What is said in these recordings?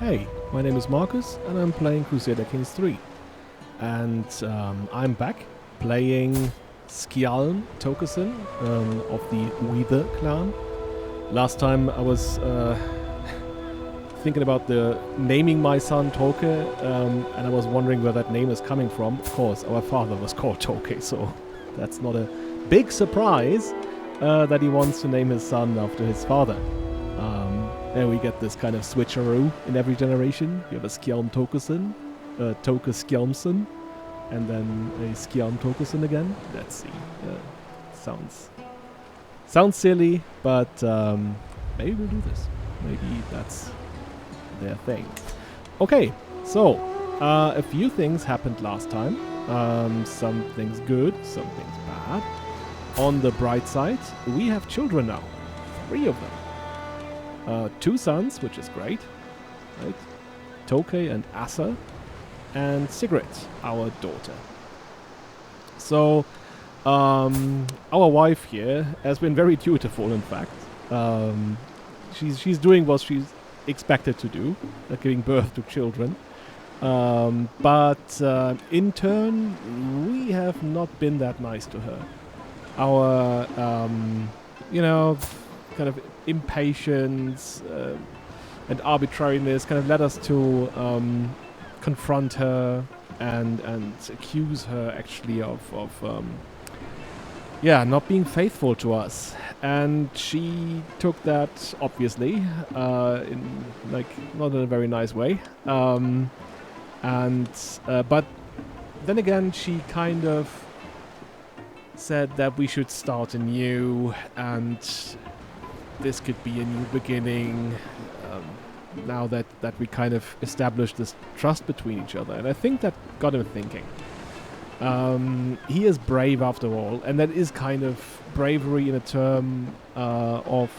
Hey, my name is Marcus and I'm playing Crusader Kings 3. And I'm back playing Skjalm Tokusen of the Hvide clan. Last time I was thinking about naming my son Toke, and I was wondering where that name is coming from. Of course, our father was called Toke, so that's not a big surprise that he wants to name his son after his father. And we get this kind of switcheroo in every generation. You have a Skjalm Tokusen, Toke Skjalmsen, and then a Skjalm Tokusen again. Let's see. Sounds silly, but maybe we'll do this. Maybe that's their thing. Okay, so a few things happened last time. Some things good, some things bad. On the bright side, we have children now. 3 of them. 2 sons, which is great, right? Toke and Asa, and Sigrid, our daughter. So, our wife here has been very dutiful, in fact. She's doing what she's expected to do, like giving birth to children. But in turn, we have not been that nice to her. Our, kind of impatience and arbitrariness kind of led us to confront her and accuse her actually of not being faithful to us. And she took that obviously in not in a very nice way. But then again, she kind of said that we should start anew and this could be a new beginning now that we kind of established this trust between each other. And I think that got him thinking. He is brave after all, and that is kind of bravery in a term of,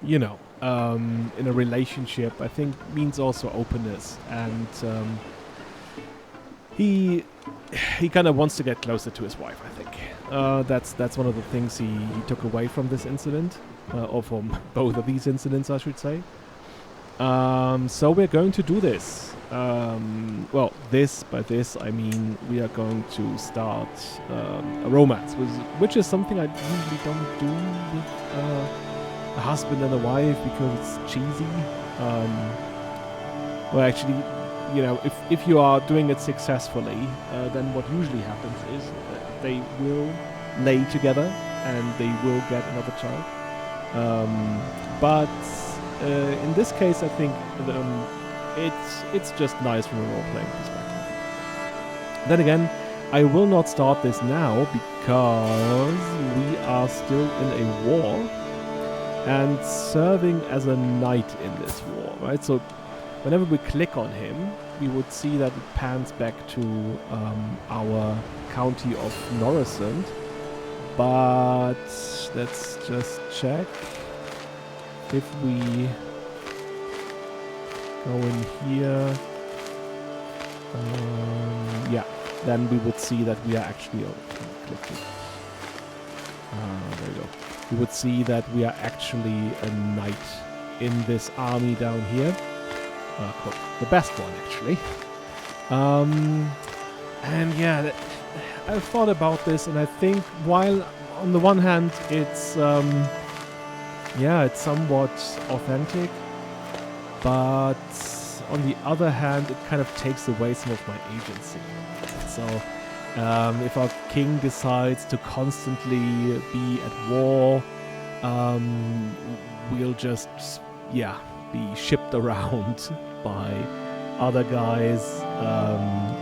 in a relationship, I think means also openness. And he kind of wants to get closer to his wife, I think. That's one of the things he took away from this incident, or from both of these incidents, I should say. So we're going to do this. By this I mean we are going to start a romance, which is something I usually don't do with a husband and a wife because it's cheesy. Well, actually, if you are doing it successfully, then what usually happens is that they will lay together and they will get another child. But in this case, I think it's just nice from a role-playing perspective. Then again, I will not start this now because we are still in a war and serving as a knight in this war, right? So whenever we click on him, we would see that it pans back to our county of Noresund. But let's just check. If we go in here, then we would see that we are actually... there we go. We would see that we are actually a knight in this army down here. The best one, actually. I've thought about this, and I think while on the one hand it's somewhat authentic, but on the other hand it kind of takes away some of my agency. So if our king decides to constantly be at war, we'll just be shipped around by other guys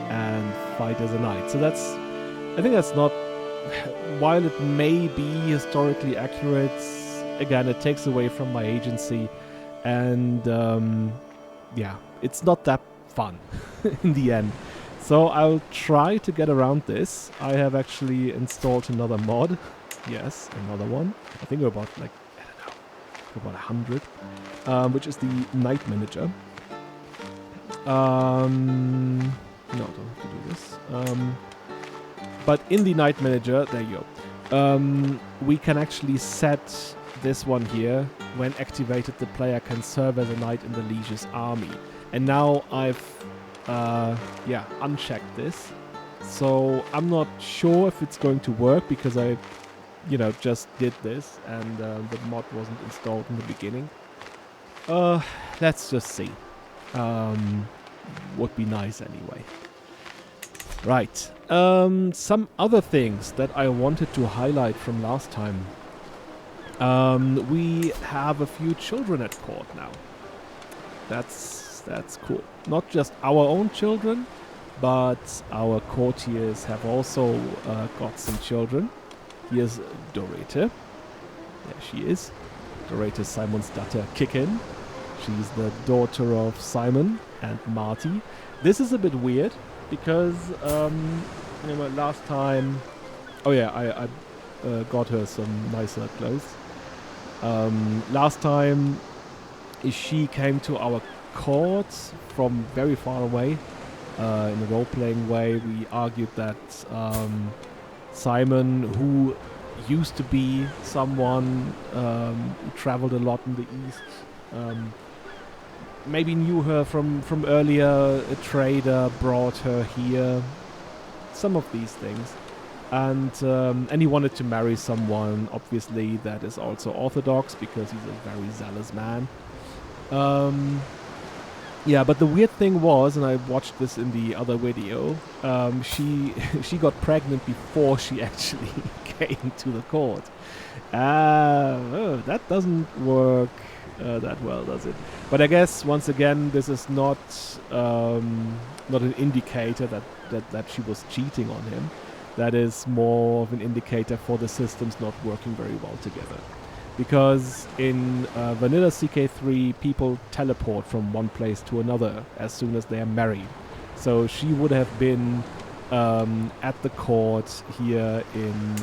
and fight as a knight. So I think that's not, while it may be historically accurate, again, it takes away from my agency, and it's not that fun in the end. So I'll try to get around this. I have actually installed another mod. Yes, another one. I think we're about 100, which is the Night Manager. No, don't have to do this. But in the Night Manager, there you go. We can actually set this one here. When activated, the player can serve as a knight in the liege's army. And now I've unchecked this. So I'm not sure if it's going to work because I, just did this and the mod wasn't installed in the beginning. Let's just see. Would be nice anyway. Right. Some other things that I wanted to highlight from last time. We have a few children at court now. That's cool. Not just our own children, but our courtiers have also got some children. Here's Dorete. There she is. Dorete Simon's daughter, Kicken. She's the daughter of Simon and Marty. This is a bit weird because last time, I got her some nicer clothes. Last time she came to our court from very far away. In a role-playing way, we argued that Simon, who used to be someone who traveled a lot in the east, maybe knew her from earlier. A trader brought her here. Some of these things, and he wanted to marry someone, obviously, that is also Orthodox because he's a very zealous man. But the weird thing was, and I watched this in the other video, she got pregnant before she actually came to the court. That doesn't work that well, does it? But I guess once again, this is not an indicator that she was cheating on him. That is more of an indicator for the systems not working very well together. Because in vanilla CK3, people teleport from one place to another as soon as they are married. So she would have been at the court here in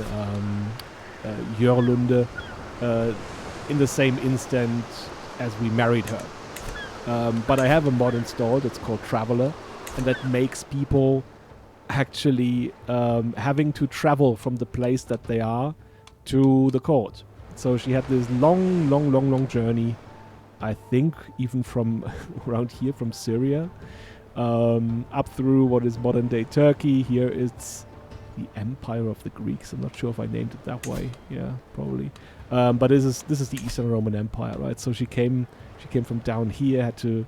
Jørlunde in the same instant as we married her. But I have a mod installed, it's called Traveler, and that makes people actually having to travel from the place that they are to the court. So she had this long journey, I think even from around here, from Syria, up through what is modern day Turkey. Here it's the Empire of the Greeks. I'm not sure if I named it that way. Yeah, probably. But this is the Eastern Roman Empire, right? So she came from down here, had to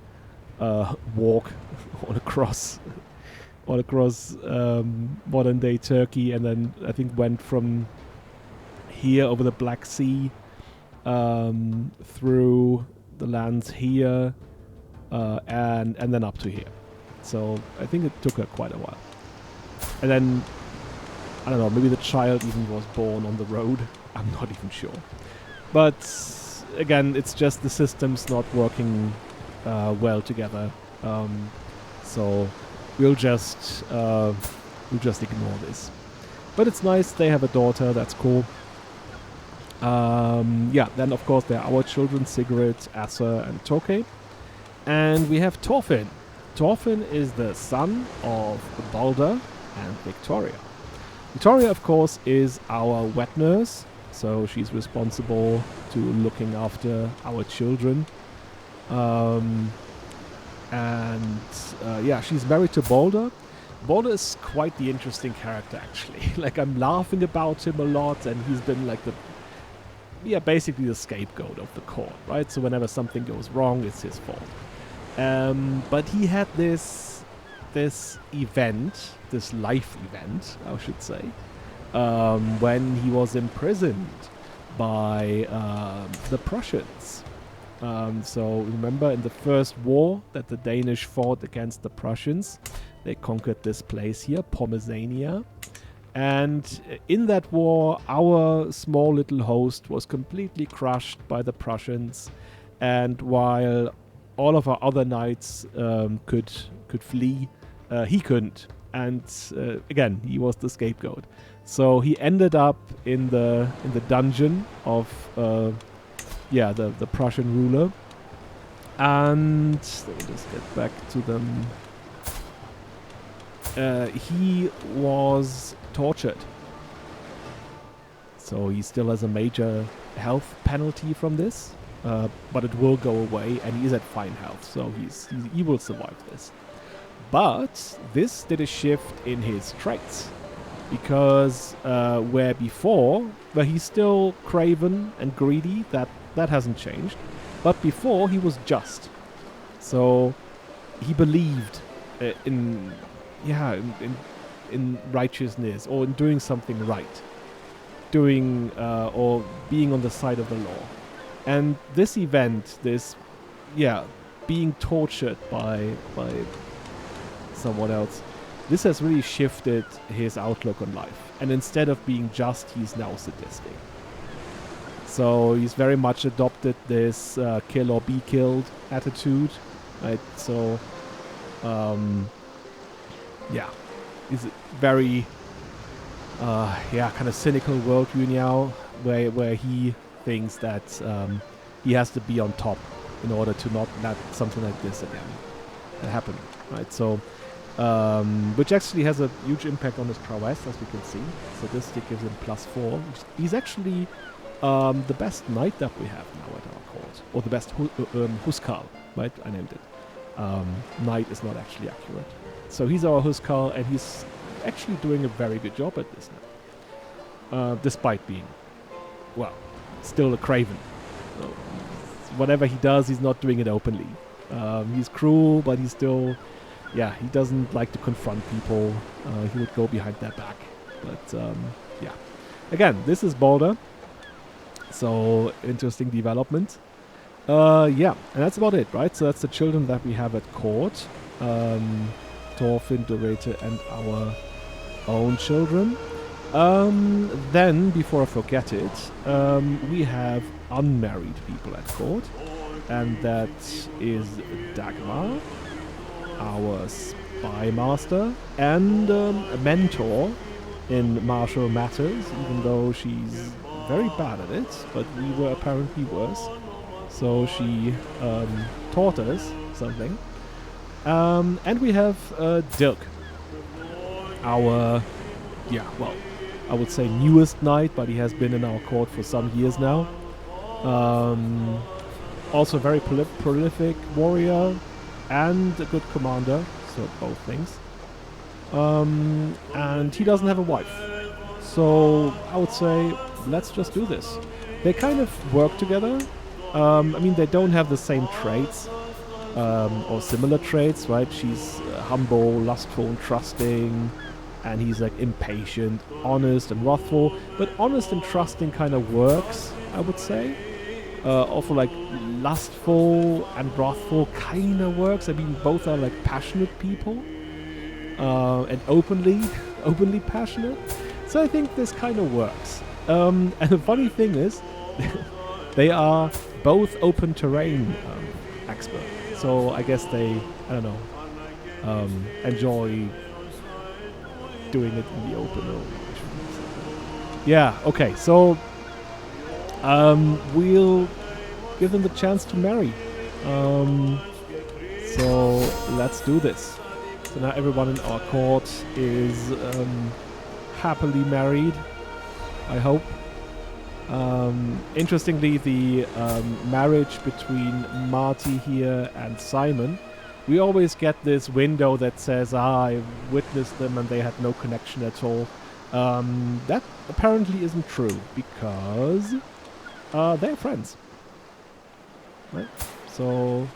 walk all across modern day Turkey, and then I think went from here over the Black Sea, through the lands here, and then up to here. So I think it took her quite a while. And then, I don't know, maybe the child even was born on the road. I'm not even sure. But again, it's just the systems not working well together. So we'll just ignore this. But it's nice, they have a daughter, that's cool. Then of course there are our children, Sigrid, Asser and Toke. And we have Thorfinn. Thorfinn is the son of Balder and Victoria. Victoria, of course, is our wet nurse, so she's responsible to looking after our children. She's married to Balder. Balder is quite the interesting character, actually. Like, I'm laughing about him a lot, and he's been like basically the scapegoat of the court, right? So whenever something goes wrong, it's his fault. But he had this event, this life event, I should say, when he was imprisoned by the Prussians. So remember in the first war that the Danish fought against the Prussians, they conquered this place here, Pomerania. And in that war, our small little host was completely crushed by the Prussians. And while all of our other knights could flee, he couldn't. And again, he was the scapegoat. So he ended up in the dungeon of the Prussian ruler. And let me just get back to them. He was tortured. So he still has a major health penalty from this, but it will go away, and he is at fine health, so he will survive this. But this did a shift in his traits, because where he's still craven and greedy, that hasn't changed, but before he was just. So he believed in righteousness, or in doing something right, or being on the side of the law. And this event, being tortured by someone else, this has really shifted his outlook on life. And instead of being just, he's now sadistic. So he's very much adopted this kill or be killed attitude, right? So, he's very, kind of cynical worldview now, where he thinks that he has to be on top in order to not let something like this again happen, right? So, which actually has a huge impact on his prowess, as we can see. Sadistic gives him +4. He's actually the best knight that we have now at our court, or the best Huskar, right? I named it. Knight is not actually accurate. So he's our Huskar, and he's actually doing a very good job at this now, despite being, still a craven. So whatever he does, he's not doing it openly. He's cruel, but he's still, he doesn't like to confront people. He would go behind their back. But again, this is Balder. So interesting development. And that's about it, right? So that's the children that we have at court. Thorfinn, Dorete, and our own children. Then, before I forget it, we have unmarried people at court, and that is Dagmar, our spy master, and a mentor in martial matters, even though she's very bad at it, but we were apparently worse. So she taught us something. And we have Dirk, our, I would say newest knight, but he has been in our court for some years now. Also a very prolific warrior and a good commander, so both things. And he doesn't have a wife. So I would say, let's just do this. They kind of work together. They don't have the same traits, or similar traits, right? She's humble, lustful, and trusting, and he's like impatient, honest, and wrathful. But honest and trusting kind of works, I would say. Also, like lustful and wrathful kind of works. Both are like passionate people, and openly passionate. So I think this kind of works. And the funny thing is, they are both open terrain experts. So I guess they, enjoy doing it in the open. Okay, so we'll give them the chance to marry. So let's do this. So now everyone in our court is happily married, I hope. Interestingly, the marriage between Marty here and Simon, we always get this window that says, I witnessed them and they had no connection at all. That apparently isn't true, because they're friends. Right? So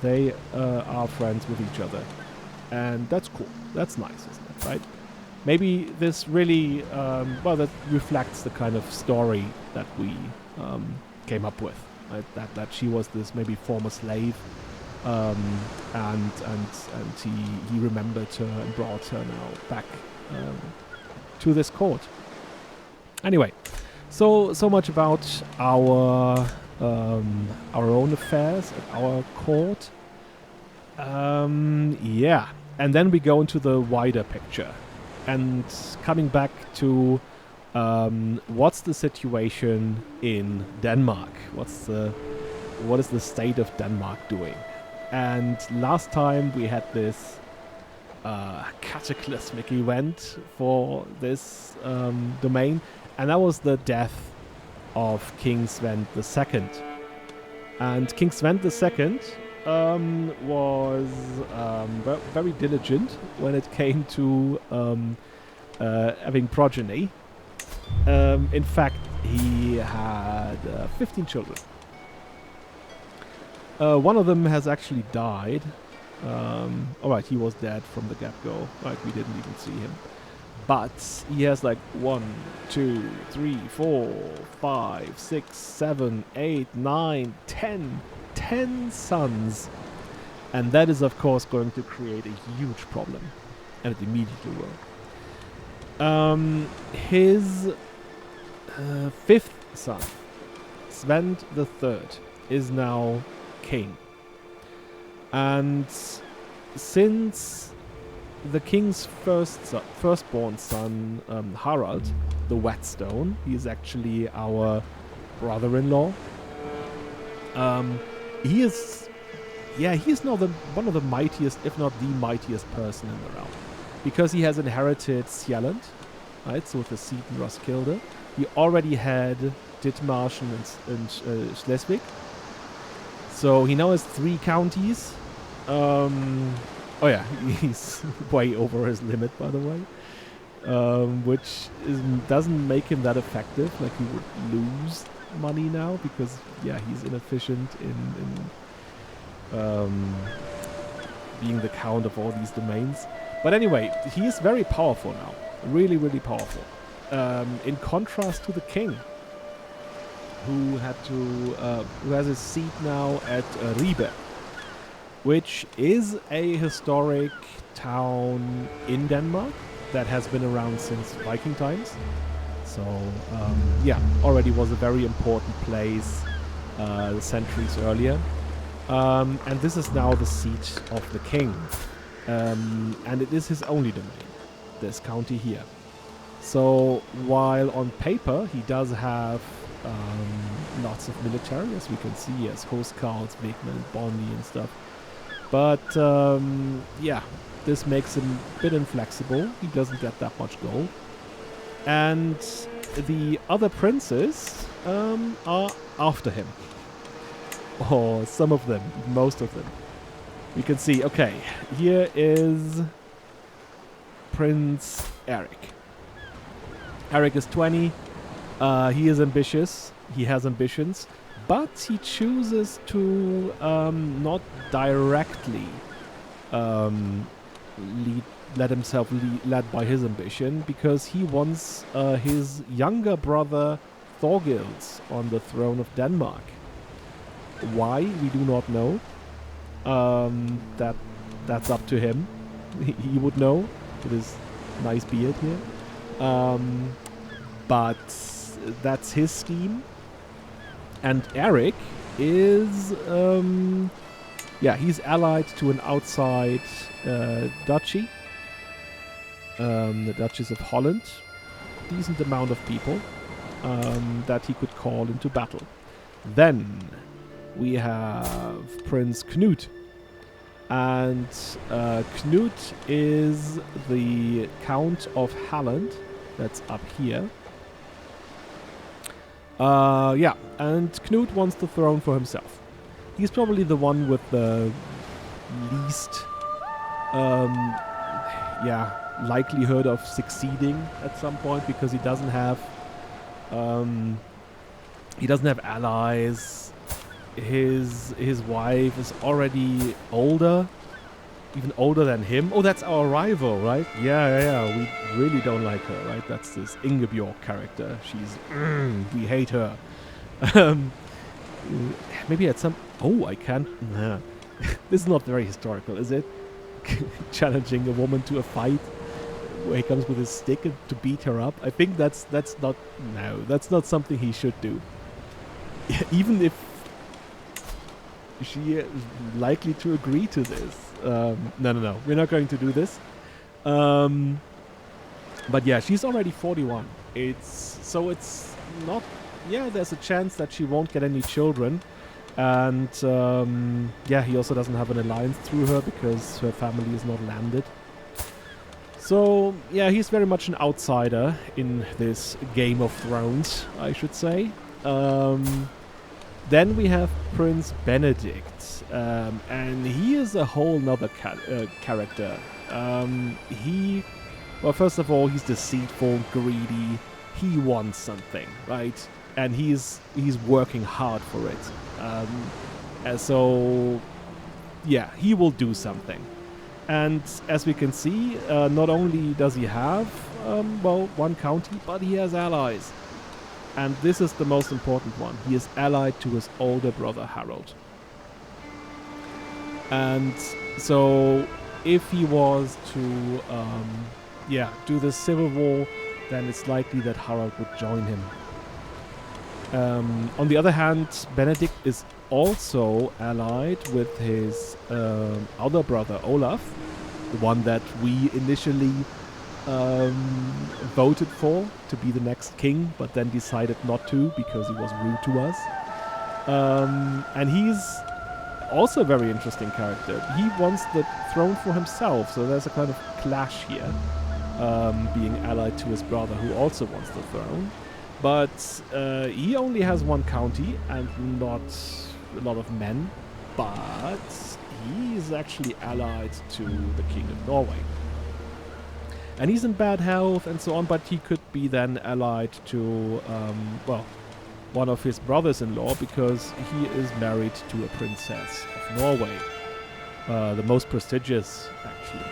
they are friends with each other. And that's cool. That's nice, isn't it? Right? Maybe this really, that reflects the kind of story that we came up with. Right? That she was this maybe former slave, and he remembered her and brought her now back to this court. Anyway, so much about our own affairs at our court. And then we go into the wider picture. And coming back to what's the situation in Denmark? What is the state of Denmark doing? And last time we had this cataclysmic event for this domain, and that was the death of King Svend II. And King Svend II was very diligent when it came to having progeny. In fact, he had 15 children. One of them has actually died. Alright, he was dead from the get-go. Right, we didn't even see him. But he has like 1, 2, 3, 4, 5, 6, 7, 8, 9, 10 sons. And that is, of course, going to create a huge problem. And it immediately will. His fifth son, Svend III, is now king. And since the king's firstborn son, Harald, the Whetstone, he is actually our brother-in-law. He is now one of the mightiest, if not the mightiest person in the realm. Because he has inherited Skjalm, right, so with the seat in Roskilde. He already had Dithmarschen and Schleswig. So he now has 3 counties. Oh yeah, he's way over his limit, by the way. Which doesn't make him that effective. Like, he would lose money now because, yeah, he's inefficient in being the count of all these domains. But anyway, he is very powerful now. Really, really powerful. In contrast to the king, who has his seat now at Hvide, which is a historic town in Denmark that has been around since Viking times. So, yeah, already was a very important place centuries earlier. And this is now the seat of the king. And it is his only domain, this county here. So, while on paper he does have lots of military, as we can see, he has housecarls, Wegman, Bondy and stuff. But, yeah, this makes him a bit inflexible. He doesn't get that much gold. And the other princes are after him. Or some of them, most of them. You can see, okay, here is Prince Eric. Eric is 20. He is ambitious. He has ambitions. But he chooses to not directly let himself led by his ambition, because he wants his younger brother Thorgils on the throne of Denmark. Why, we do not know. That's up to him. He would know with his nice beard here. But that's his scheme. And Eric is, he's allied to an outside duchy. The Duchess of Holland. Decent amount of people that he could call into battle. Then we have Prince Knut. And Knut is the Count of Halland. That's up here. And Knut wants the throne for himself. He's probably the one with the least likelihood of succeeding at some point, because he doesn't have allies. His wife is already older, even older than him. Oh, that's our rival, right? Yeah. We really don't like her, right? That's this Ingebjorg character. She's we hate her. Maybe at some. Oh, I can't. Nah. This is not very historical, is it? Challenging a woman to a fight where he comes with his stick to beat her up. I think that's not something he should do. Even if she is likely to agree to this. No. We're not going to do this. But yeah, she's already 41. It's not. Yeah, there's a chance that she won't get any children. And he also doesn't have an alliance through her because her family is not landed. So yeah, he's very much an outsider in this Game of Thrones, I should say. Then we have Prince Benedict, and he is a whole nother character. Well, first of all, he's deceitful, greedy. He wants something, right? And he's working hard for it. And so, yeah, he will do something. And as we can see, not only does he have, well, one county, but he has allies. And this is the most important one. He is allied to his older brother, Harold. And so if he was to, do the civil war, then it's likely that Harold would join him. On the other hand, Benedict is also allied with his other brother, Olaf, the one that we initially voted for to be the next king, but then decided not to because he was rude to us. And he's also a very interesting character. He wants the throne for himself, so there's a kind of clash here, being allied to his brother who also wants the throne. But he only has one county and not a lot of men, but he is actually allied to the King of Norway. And he's in bad health and so on, but he could be then allied to, one of his brothers-in-law, because he is married to a princess of Norway. The most prestigious, actually,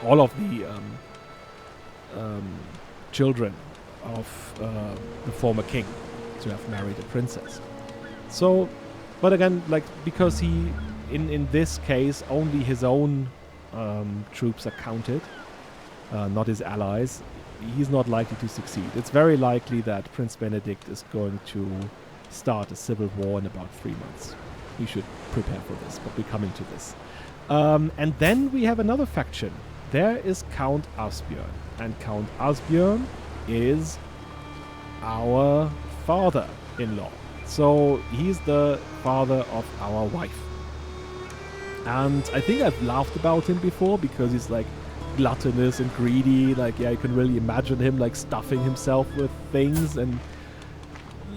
all of the children of the former king to have married a princess. So, but again, like, because he, in this case, only his own troops are counted, not his allies, he's not likely to succeed. It's very likely that Prince Benedict is going to start a civil war in about 3 months. We should prepare for this, but we're coming to this. And then we have another faction. There is Count Asbjørn. And Count Asbjørn is our father-in-law. So he's the father of our wife. And I think I've laughed about him before because he's like gluttonous and greedy. Like, yeah, you can really imagine him like stuffing himself with things. And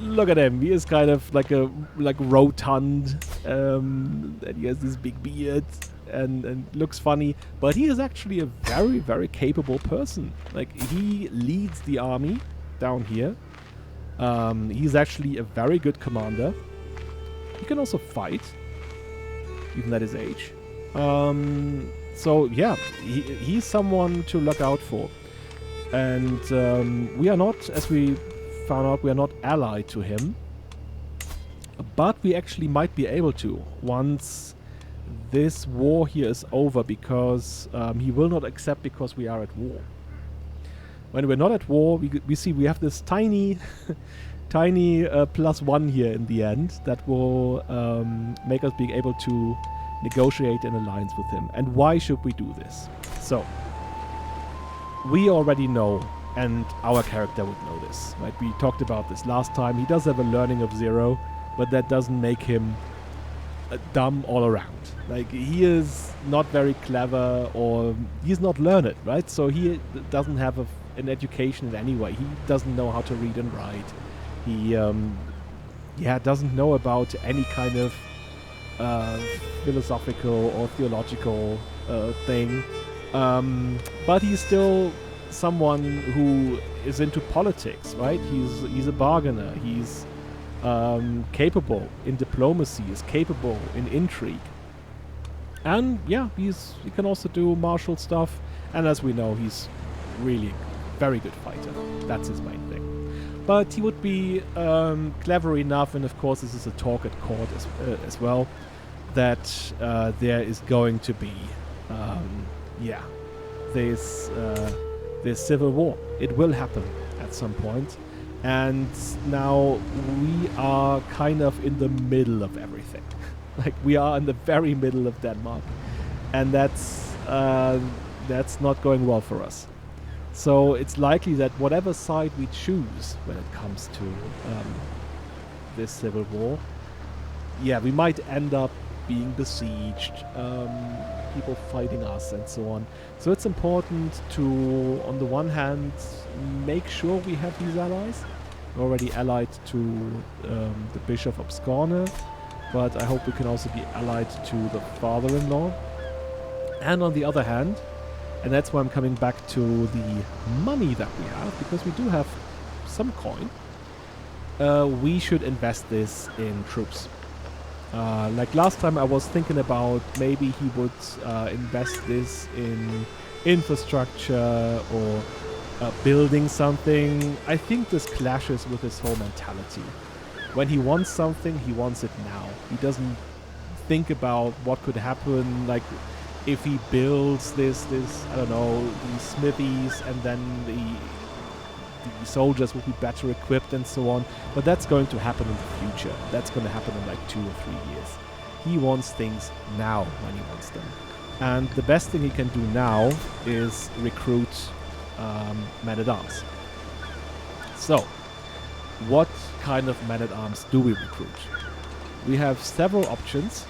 look at him. He is kind of like rotund. And he has this big beard and looks funny. But he is actually a very, very capable person. Like, he leads the army down here. He's actually a very good commander. He can also fight, even at his age. So yeah, he's someone to look out for. And we are not, as we found out, we are not allied to him. But we actually might be able to once this war here is over, because he will not accept because we are at war. When we're not at war, we see we have this tiny +1 here in the end that will make us be able to negotiate an alliance with him. And why should we do this? So, we already know, and our character would know this, right? We talked about this last time. He does have a learning of 0, but that doesn't make him dumb all around. Like, he is not very clever, or he's not learned, right? So he doesn't have an education in any way. He doesn't know how to read and write. He doesn't know about any kind of philosophical or theological thing. But he's still someone who is into politics, right? He's a bargainer. He's capable in diplomacy, is capable in intrigue. And yeah, he can also do martial stuff. And as we know, he's really a very good fighter. That's his main thing. But he would be clever enough, and of course this is a talk at court as well, that there is going to be this civil war. It will happen at some point. And now we are kind of in the middle of everything. Like, we are in the very middle of Denmark. And that's not going well for us. So it's likely that whatever side we choose when it comes to this civil war, we might end up being besieged, people fighting us, and so on. So it's important to, on the one hand, make sure we have these allies. We're already allied to the Bishop of Skjalm, but I hope we can also be allied to the father-in-law. And on the other hand, and that's why I'm coming back to the money that we have, because we do have some coin, we should invest this in troops. Like last time I was thinking about maybe he would invest this in infrastructure or building something. I think this clashes with his whole mentality. When he wants something, he wants it now. He doesn't think about what could happen, like if he builds this, I don't know, these smithies, and then the soldiers will be better equipped and so on. But that's going to happen in the future. That's going to happen in like 2 or 3 years. He wants things now when he wants them. And the best thing he can do now is recruit men-at-arms. So, what kind of men-at-arms do we recruit? We have several options.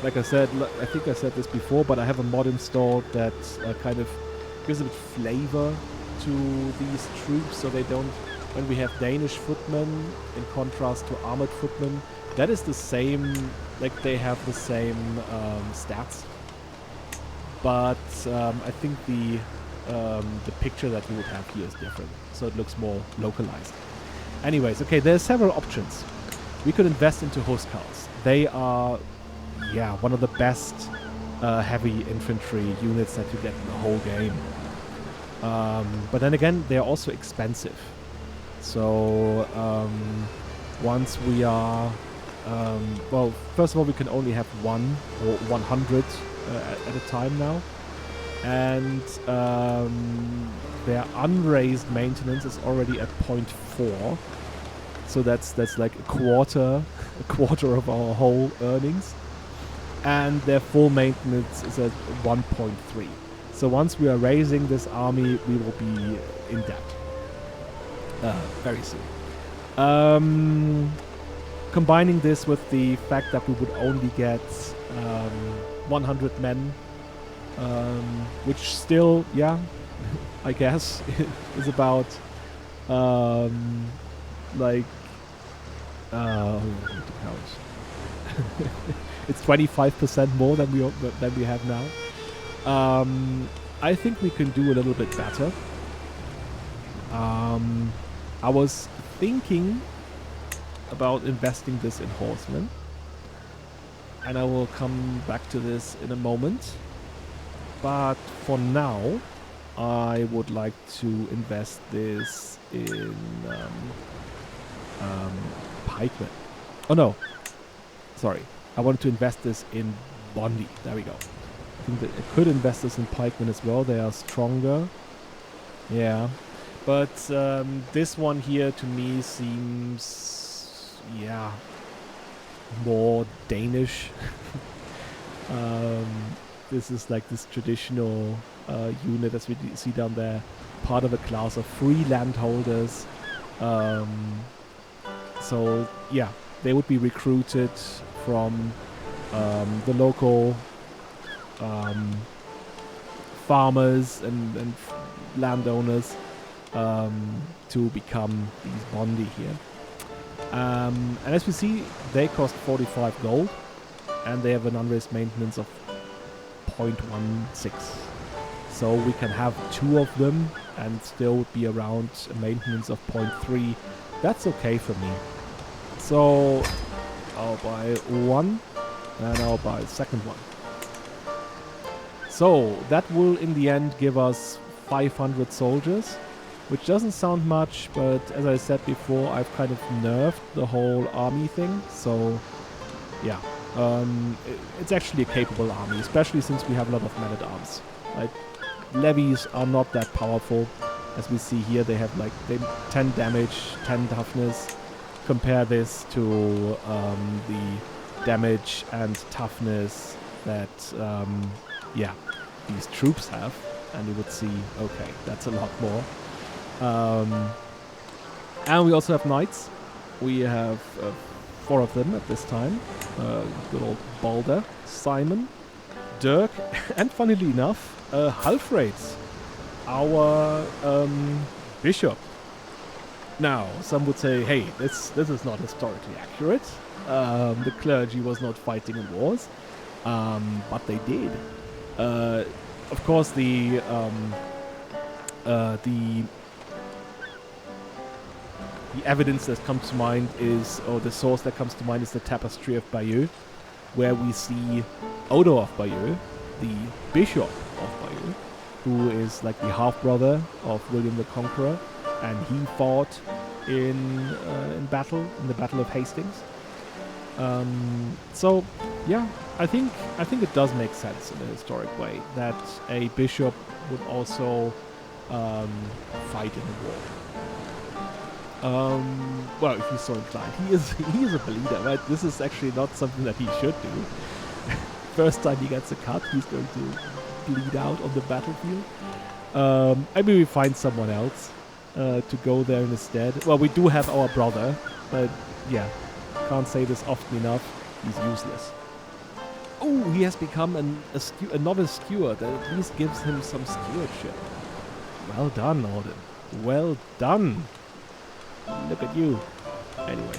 Like I said, I think I said this before, but I have a mod installed that kind of gives a bit flavor to these troops, so they don't, when we have Danish footmen in contrast to armored footmen, that is the same, like they have the same stats, but I think the picture that we would have here is different, so it looks more localized. Anyways, okay, there's several options. We could invest into housecarls. They are, yeah, one of the best heavy infantry units that you get in the whole game. But then again, they're also expensive. So once we are, well, first of all, we can only have 1 or 100 at a time now. And their unraised maintenance is already at 0.4. So that's like a quarter of our whole earnings. And their full maintenance is at 1.3. So once we are raising this army, we will be in debt very soon. Combining this with the fact that we would only get 100 men, which still, yeah, I guess, is about like it's 25% more than we have now. I think we can do a little bit better. I was thinking about investing this in horsemen, and I will come back to this in a moment. But for now, I would like to invest this in pikemen. Oh no, sorry. I wanted to invest this in Bondi. There we go. I think that I could invest this in pikemen as well. They are stronger. Yeah. But this one here to me seems, yeah, more Danish. This is like this traditional unit as we see down there. Part of a class of free landholders. So, yeah, they would be recruited from the local farmers and landowners to become these bondi here. And as we see, they cost 45 gold, and they have an unraised maintenance of 0.16. So we can have 2 of them and still be around a maintenance of 0.3. That's okay for me. So I'll buy 1, and I'll buy the second one. So that will in the end give us 500 soldiers, which doesn't sound much, but as I said before, I've kind of nerfed the whole army thing. So yeah, it's actually a capable army, especially since we have a lot of men-at-arms. Like, levies are not that powerful. As we see here, they have like 10 damage, 10 toughness. Compare this to the damage and toughness that yeah, these troops have, and you would see, okay, that's a lot more. And we also have knights. We have 4 of them at this time. Good old Balder, Simon, Dirk, and funnily enough, Halfred, our bishop. Now, some would say, hey, this is not historically accurate. The clergy was not fighting in wars, but they did. Of course, the evidence that comes to mind is, or the source that comes to mind is the Tapestry of Bayeux, where we see Odo of Bayeux, the Bishop of Bayeux, who is like the half-brother of William the Conqueror, and he fought in the Battle of Hastings. So, yeah, I think it does make sense in a historic way that a bishop would also fight in a war. Well, if he's so inclined, he is a bleeder, right? This is actually not something that he should do. First time he gets a cut, he's going to bleed out on the battlefield. Maybe we find someone else to go there instead. Well, we do have our brother, but yeah, can't say this often enough. He's useless. Oh, he has become a novice steward. That at least gives him some stewardship. Well done, Orden. Well done. Look at you. Anyway.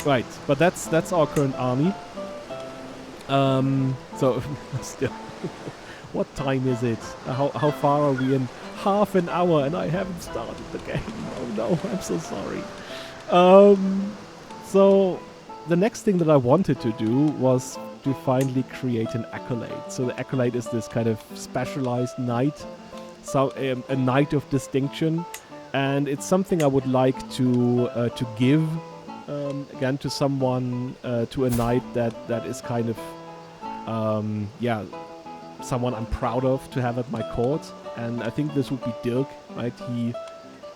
Right, but that's our current army. So, still. What time is it? How far are we in? Half an hour and I haven't started the game. Oh no, I'm so sorry. So, the next thing that I wanted to do was to finally create an accolade. So the accolade is this kind of specialized knight. So, a knight of distinction. And it's something I would like to give again to someone, to a knight that is kind of someone I'm proud of to have at my court. And I think this would be Dirk, right? He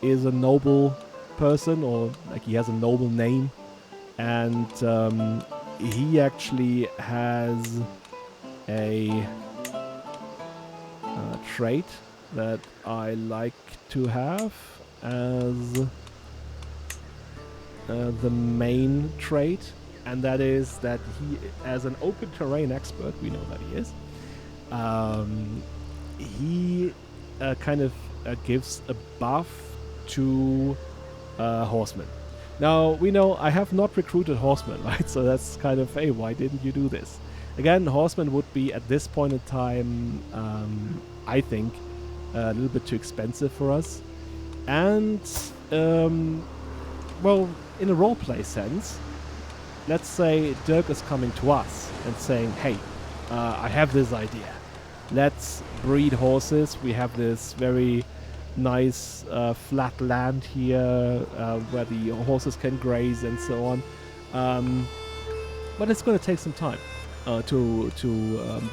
is a noble person, or like he has a noble name, and he actually has a trait that I like to have as the main trait, and that is that he, as an open terrain expert, we know that he is, he kind of gives a buff to horsemen. Now, we know I have not recruited horsemen, right? So that's kind of, hey, why didn't you do this? Again, horsemen would be, at this point in time, I think, a little bit too expensive for us. And, well, in a roleplay sense, let's say Dirk is coming to us and saying, hey, I have this idea. Let's breed horses. We have this very nice flat land here where the horses can graze and so on. But it's going to take some time to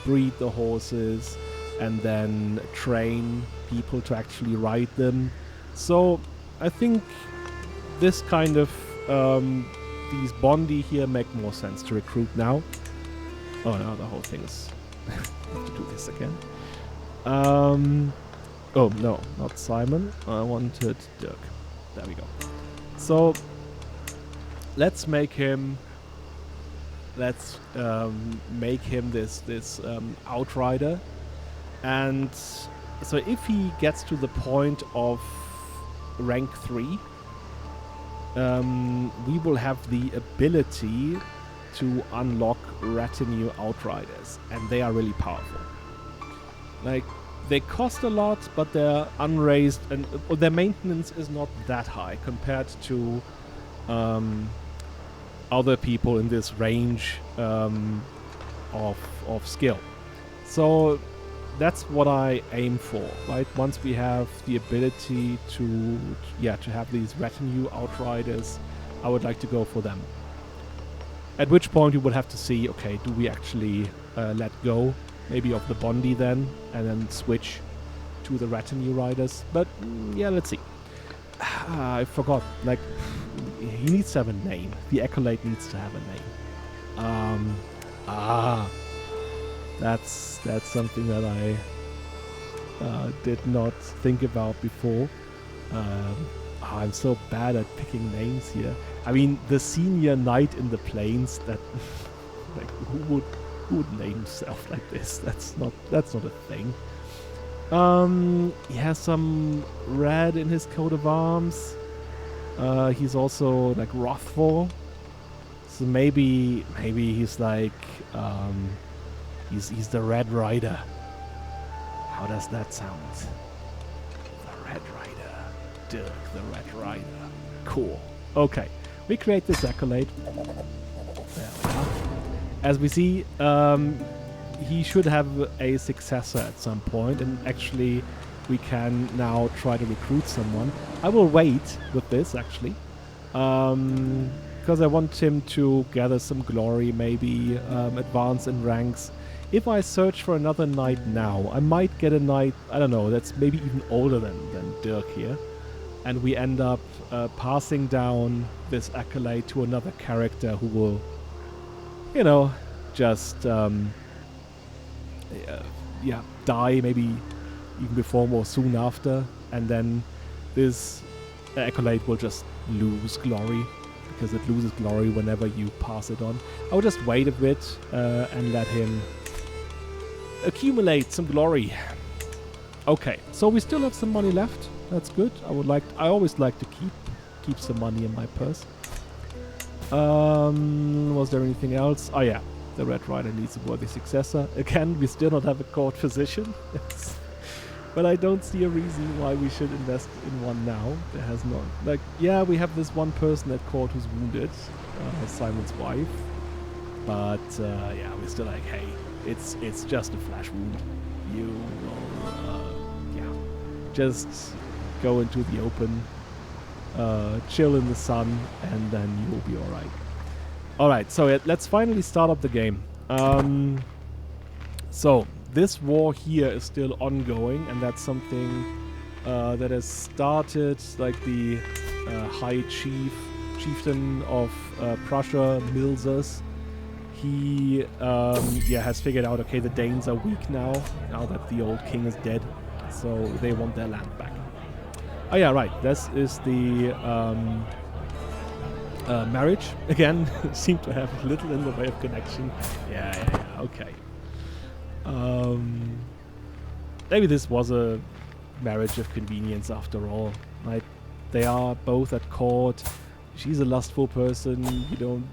breed the horses and then train people to actually ride them. So I think this kind of these Bondi here make more sense to recruit now. Oh no, the whole thing is I have to do this again. Oh no, not Simon. I wanted Dirk. There we go. So let's make him. Let's make him this outrider, and so if he gets to the point of rank 3, we will have the ability to unlock retinue outriders, and they are really powerful. Like, they cost a lot, but they're unraised, and their maintenance is not that high compared to other people in this range of skill. So that's what I aim for, right? Once we have the ability to have these retinue outriders, I would like to go for them. At which point we would have to see, okay, do we actually let go maybe of the Bondi then, and then switch to the retinue riders? But yeah, let's see. I forgot, like, he needs to have a name. The Acolyte needs to have a name. That's something that I did not think about before. I'm so bad at picking names here. I mean, the senior knight in the plains. That like who would name himself like this? That's not a thing. He has some red in his coat of arms. He's also like wrathful. So maybe he's like he's the Red Rider. How does that sound? The Red Rider. Dirk the Red Rider. Cool. Okay. We create this accolade. There we are. As we see, he should have a successor at some point, and actually we can now try to recruit someone. I will wait with this, actually. Because I want him to gather some glory, maybe advance in ranks. If I search for another knight now, I might get a knight, I don't know, that's maybe even older than Dirk here. And we end up passing down this accolade to another character who will, you know, just, yeah, die maybe even before or soon after. And then this accolade will just lose glory, because it loses glory whenever you pass it on. I'll just wait a bit and let him accumulate some glory. Okay, so we still have some money left. That's good. I always like to keep some money in my purse. Was there anything else? Oh yeah, the Red Rider needs a worthy successor. Again, we still don't have a court physician. But I don't see a reason why we should invest in one now. There has not. Like, yeah, we have this one person at court who's wounded, Simon's wife. But yeah, we're still like, hey, it's just a flesh wound. You will, yeah, just go into the open, chill in the sun, and then you will be all right. All right, so let's finally start up the game. So this war here is still ongoing, and that's something that has started, like the high chieftain of Prussia, Milzers. He yeah, has figured out, okay, the Danes are weak now that the old king is dead, so they want their land back. Oh yeah, right, this is the marriage. Again, seem to have little in the way of connection. Yeah, okay. Maybe this was a marriage of convenience after all. Right? They are both at court. She's a lustful person. You don't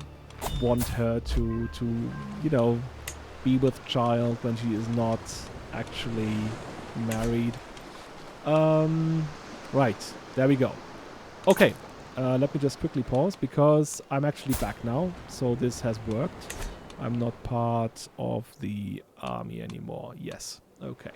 want her to you know, be with child when she is not actually married. Right, there we go. Okay, let me just quickly pause, because I'm actually back now, so this has worked. I'm not part of the army anymore. Yes, okay.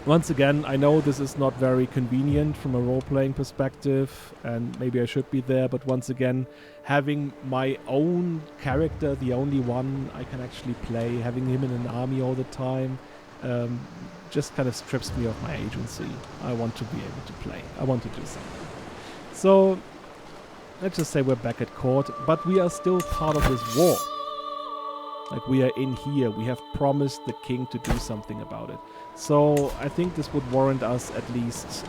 Once again, I know this is not very convenient from a role-playing perspective, and maybe I should be there, but once again, having my own character, the only one I can actually play, having him in an army all the time, just kind of strips me of my agency. I want to be able to play. I want to do something. So let's just say we're back at court, but we are still part of this war. Like, we are in here. We have promised the king to do something about it. So I think this would warrant us at least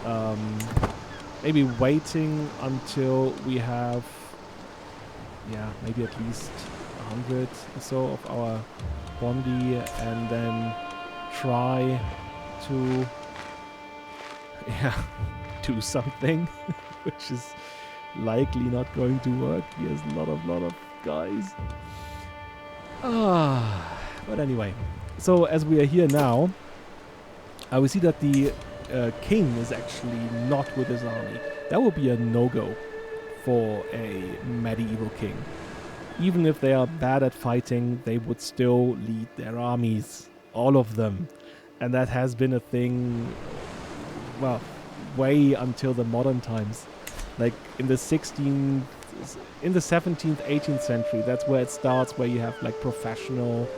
maybe waiting until we have, yeah, maybe at least 100 or so of our bondi, and then try to, yeah, do something, which is likely not going to work. Here's a lot of guys. But anyway, so as we are here now, we see that the king is actually not with his army. That would be a no-go for a medieval king. Even if they are bad at fighting, they would still lead their armies, all of them. And that has been a thing, well, way until the modern times. Like in the 17th, 18th century, that's where it starts, where you have like professional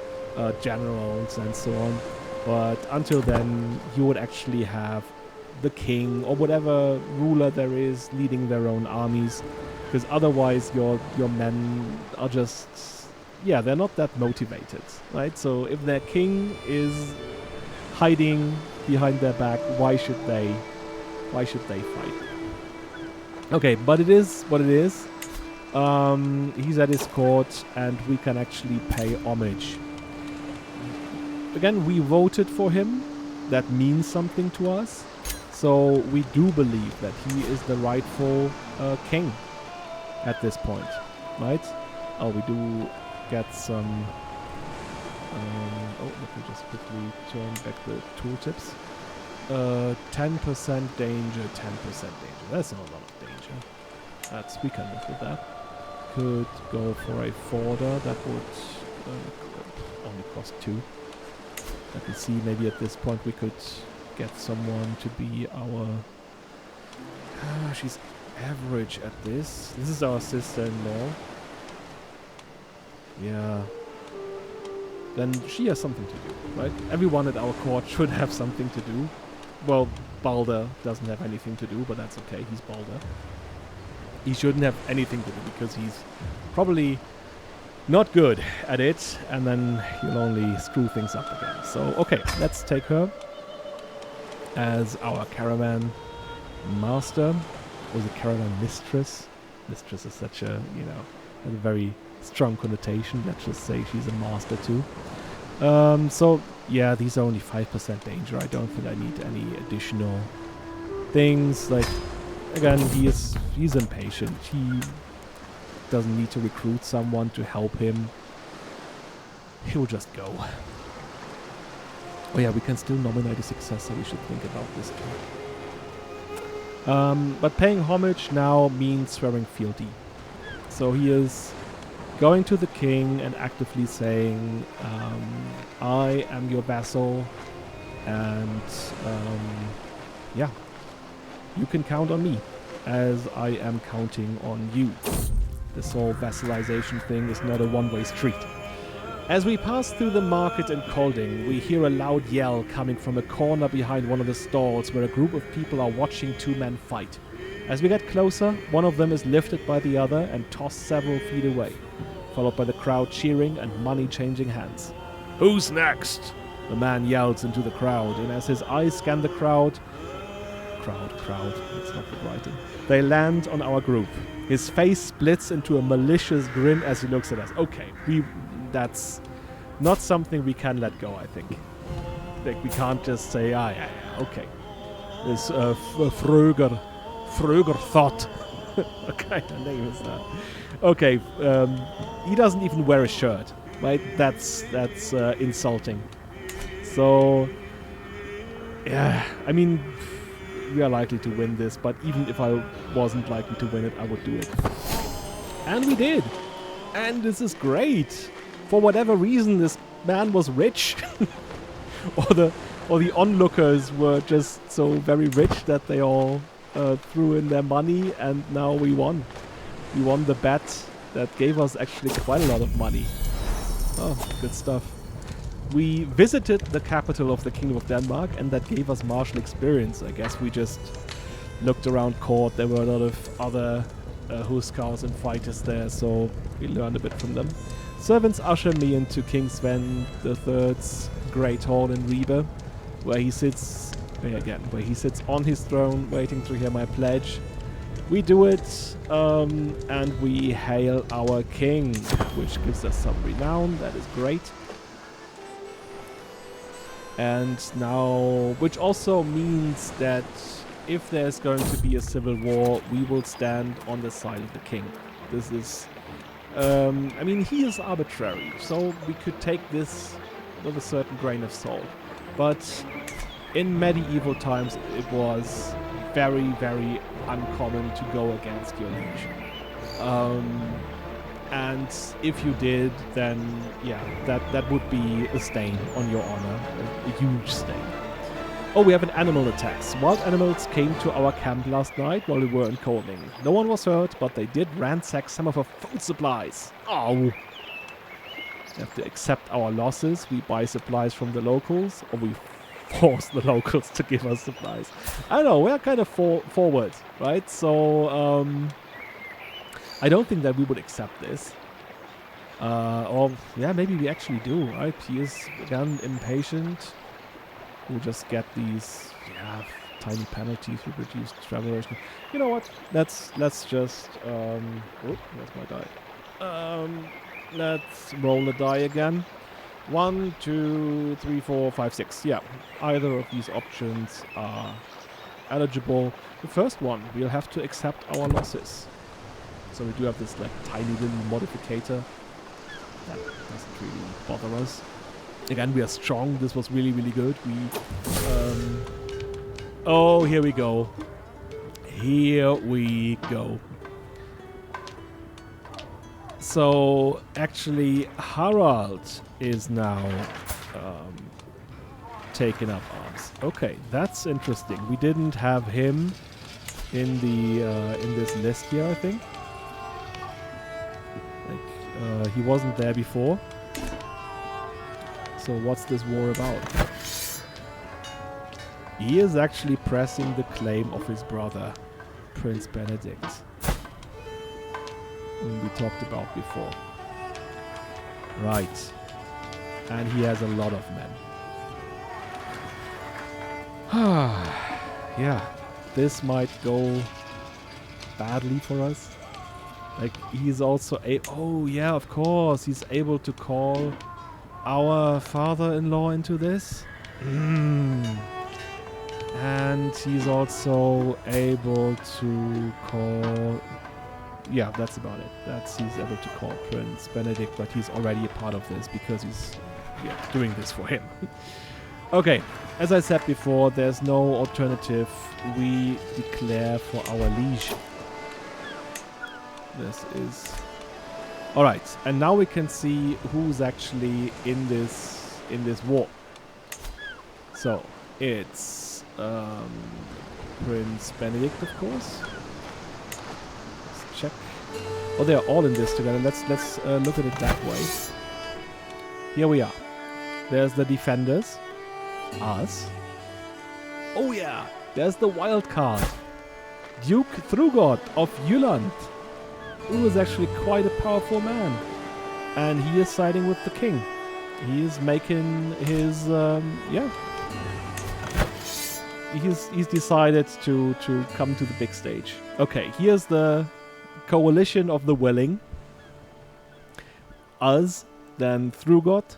generals and so on. But until then, you would actually have the king or whatever ruler there is leading their own armies, because otherwise your men are just, yeah, they're not that motivated, right? So if their king is hiding behind their back, why should they fight? Okay, but it is what it is. He's at his court, and we can actually pay homage. Again, we voted for him. That means something to us. So we do believe that he is the rightful king at this point, right? Oh, we do get some... oh, let me just quickly turn back the tooltips. 10% danger, 10% danger. That's not a lot of danger. We can live with that. Could go for a forder. That would only cost 2. Let me see, maybe at this point we could get someone to be our... she's average at this. This is our sister-in-law. Yeah. Then she has something to do, right? Everyone at our court should have something to do. Well, Balder doesn't have anything to do, but that's okay. He's Balder. He shouldn't have anything to do because he's probably not good at it, and then he'll only screw things up again. So, okay, let's take her as our caravan master. Or is it caravan mistress? Mistress is such a, has a very strong connotation. Let's just say she's a master too. So, yeah, these are only 5% danger. I don't think I need any additional things. Like, again, he's impatient. He doesn't need to recruit someone to help him. He'll just go. Oh yeah, we can still nominate a successor. We should think about this too. But paying homage now means swearing fealty. So he is going to the king and actively saying, I am your vassal, and yeah, you can count on me as I am counting on you. This whole vassalization thing is not a one-way street. As we pass through the market in Kolding, we hear a loud yell coming from a corner behind one of the stalls where a group of people are watching 2 men fight. As we get closer, one of them is lifted by the other and tossed several feet away, followed by the crowd cheering and money changing hands. "Who's next?" the man yells into the crowd, and as his eyes scan the crowd, it's not good writing, they land on our group. His face splits into a malicious grin as he looks at us. Okay, that's not something we can let go, I think. Like, we can't just say, yeah, okay. This Fröger Thought. What kind of name is that? Okay, he doesn't even wear a shirt, right? That's insulting. So, yeah, I mean, we are likely to win this, but even if I wasn't likely to win it, I would do it. And we did! And this is great! For whatever reason, this man was rich. or the onlookers were just so very rich that they all threw in their money, and now we won. We won the bet that gave us actually quite a lot of money. Oh, good stuff. We visited the capital of the Kingdom of Denmark, and that gave us martial experience. I guess we just looked around court. There were a lot of other Huskarls and fighters there, so we learned a bit from them. Servants usher me into King Svend III's Great Hall in Ribe, where he sits on his throne, waiting to hear my pledge. We do it, and we hail our king, which gives us some renown. That is great. And now, which also means that if there's going to be a civil war, we will stand on the side of the king. This is, I mean, he is arbitrary, so we could take this with a certain grain of salt. But in medieval times, it was very, very uncommon to go against your liege. And if you did, then yeah, that would be a stain on your honor, a huge stain. Oh, we have an animal attacks. Wild animals came to our camp last night while we were in Kolding. No one was hurt, but they did ransack some of our food supplies. Oh! We have to accept our losses. We buy supplies from the locals, or we force the locals to give us supplies. I don't know, we're kind of forward, right? So, I don't think that we would accept this. Or, yeah, maybe we actually do, right? He is, again, impatient. We'll just get these, yeah, tiny penalties with reduced travel duration. You know what? Let's just oh, that's my die. Let's roll a die again. 1, 2, 3, 4, 5, 6. Yeah, either of these options are eligible. The first one, we'll have to accept our losses. So we do have this like tiny little modificator that doesn't really bother us. Again, we are strong. This was really, really good. Oh, here we go. Here we go. So, actually, Harald is now taking up arms. Okay, that's interesting. We didn't have him in the in this list here, I think. Like, he wasn't there before. So what's this war about? He is actually pressing the claim of his brother, Prince Benedict, whom we talked about before. Right. And he has a lot of men. Yeah, this might go badly for us. Like, he's also oh yeah, of course, he's able to call our father-in-law into this. And he's also able to call... Yeah, that's about it. He's able to call Prince Benedict, but he's already a part of this because he's doing this for him. Okay, as I said before, there's no alternative. We declare for our liege. This is... Alright, and now we can see who's actually in this war. So, it's Prince Benedict, of course. Let's check. Oh, they're all in this together. Let's look at it that way. Here we are. There's the defenders. Us. Oh yeah, there's the wild card. Duke Thrugod of Jylland, who is actually quite a powerful man. And he is siding with the king. He is making his, He's decided to come to the big stage. Okay, here's the coalition of the willing. Us, then Thrugod.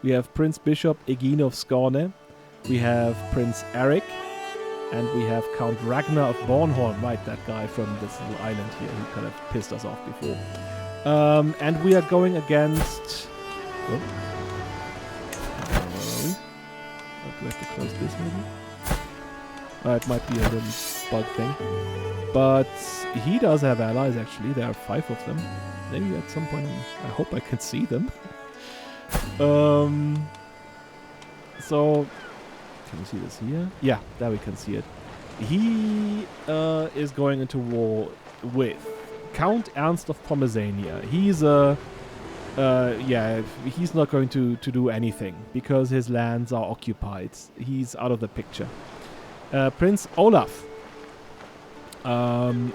We have Prince Bishop Egin of Skåne. We have Prince Eric. And we have Count Ragnar of Bornholm, right, that guy from this little island here who kind of pissed us off before. And we are going against... Oh. Where are we? Oh, do we have to close this maybe? It might be a little bug thing. But he does have allies, actually. There are 5 of them. Maybe at some point I hope I can see them. So... Can you see this here? Yeah, there we can see it. He is going into war with Count Ernst of Pomerania. He's he's not going to do anything because his lands are occupied. He's out of the picture. Prince Olaf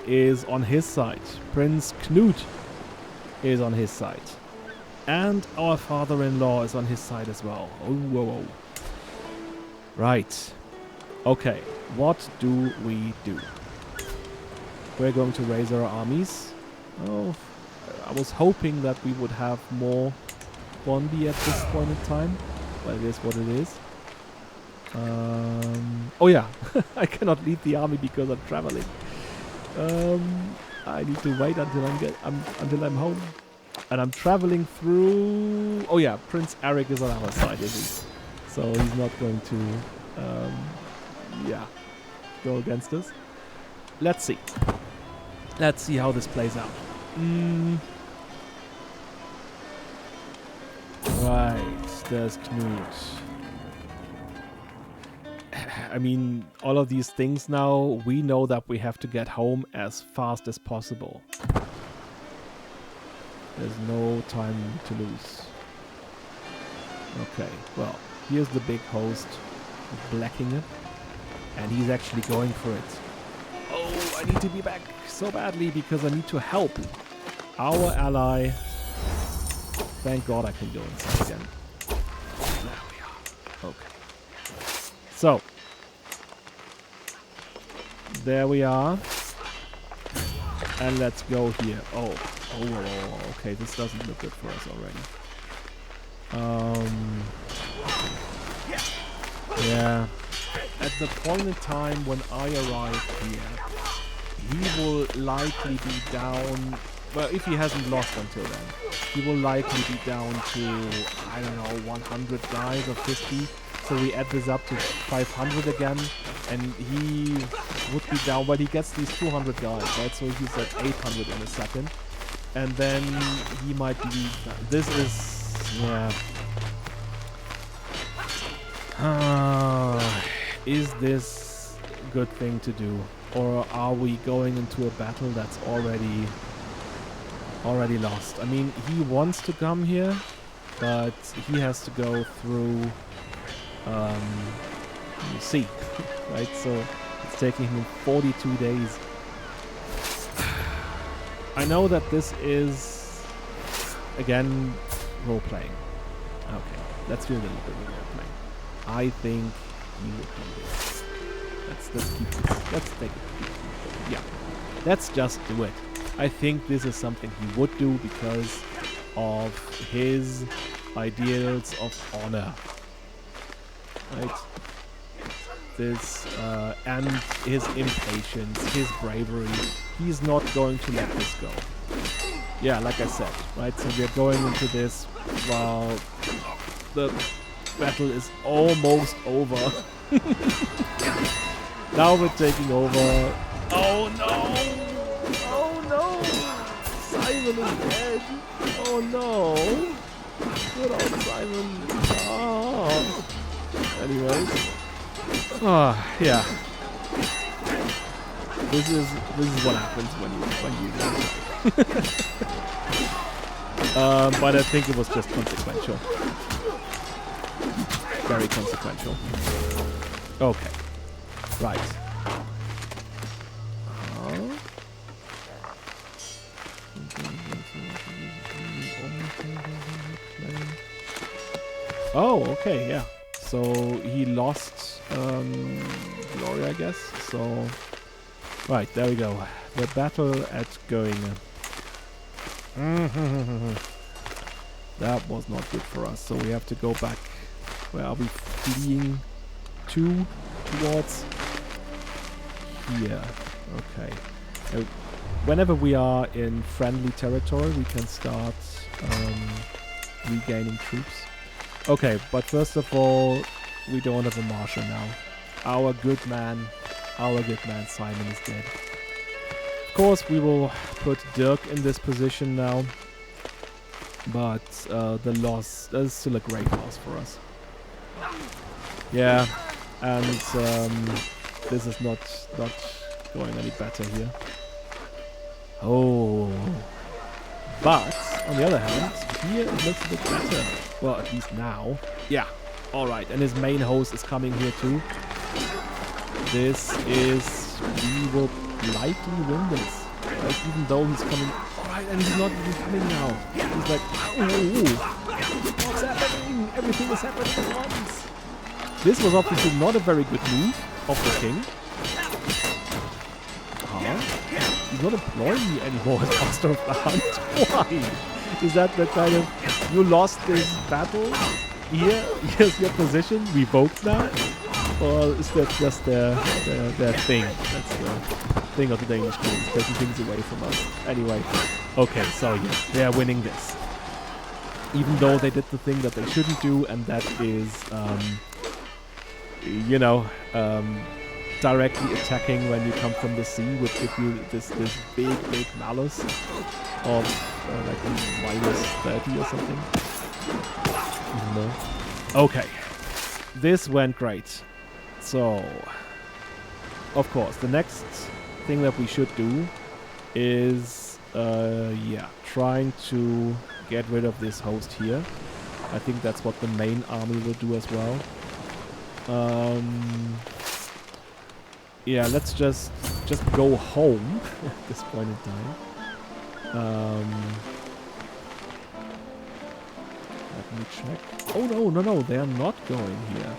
is on his side. Prince Knut is on his side. And our father-in-law is on his side as well. Oh, whoa, whoa. Right. Okay. What do we do? We're going to raise our armies. Oh, I was hoping that we would have more Bondi at this point in time. Well, it is what it is. Oh yeah, I cannot lead the army because I'm traveling. I need to wait until I'm home, and I'm traveling through. Oh yeah, Prince Eric is on our side, is he? So he's not going to, go against us. Let's see. Let's see how this plays out. Right, there's Knut. I mean, all of these things now, we know that we have to get home as fast as possible. There's no time to lose. Okay, well. Here's the big host of Blackinge, and he's actually going for it. Oh, I need to be back so badly because I need to help our ally. Thank God I can go inside again. There we are. Okay. So, There we are. And let's go here. Oh, okay, this doesn't look good for us already. Yeah. At the point in time when I arrive here, he will likely be down. Well, if he hasn't lost until then, he will likely be down to, I don't know, 100 guys or 50. So we add this up to 500 again, and he would be down. But he gets these 200 guys, right? So he's at 800 in a second, and then he might be. This is, yeah. Is this a good thing to do, or are we going into a battle that's already lost? I mean, he wants to come here, but he has to go through the sea, right? So it's taking him 42 days. I know that this is again role-playing. Okay, let's do a little bit of role-playing. I think he would do this. Let's take it. Yeah, let's just do it. I think this is something he would do because of his ideals of honor. Right? This, and his impatience, his bravery. He's not going to let this go. Yeah, like I said, right? So we're going into this while the battle is almost over. Now we're taking over. Oh no! Oh no! Simon is dead! Oh no! Good old Simon! Oh. Anyways. Yeah. This is what happens when you but I think it was just consequential. Very consequential. Okay. Right. Oh, okay, yeah. So he lost glory, I guess. So, right, there we go. The battle at Göinge. That was not good for us. So we have to go back. Where are we fleeing to? Towards here. Okay. Whenever we are in friendly territory, we can start regaining troops. Okay, but first of all, we don't have a marshal now. Our good man Simon is dead. Of course, we will put Dirk in this position now, but the loss is still a great loss for us. Yeah, and this is not going any better here. Oh, but on the other hand, here it looks a bit better. Well, at least now. Yeah. All right, and his main host is coming here too. This is, we will likely win this, right? Even though he's coming. All right, and he's not even coming now. He's like, oh, what's happening? Everything is happening at once. This was obviously not a very good move of the king. He's not employing me anymore as master of the hunt. Why? Is that the kind of, you lost this battle? Here's your position, revoked now? Or is that just their thing? That's the thing of the Danish kings, taking things away from us. Anyway, okay, so yeah, they are winning this. Even though they did the thing that they shouldn't do, and that is, directly attacking when you come from the sea would give you this big malice of like minus 30 or something. Even more. Okay, this went great. So, of course, the next thing that we should do is, trying to get rid of this host here. I think that's what the main army will do as well. Yeah, let's just go home at this point in time. Let me check. Oh no, they are not going here.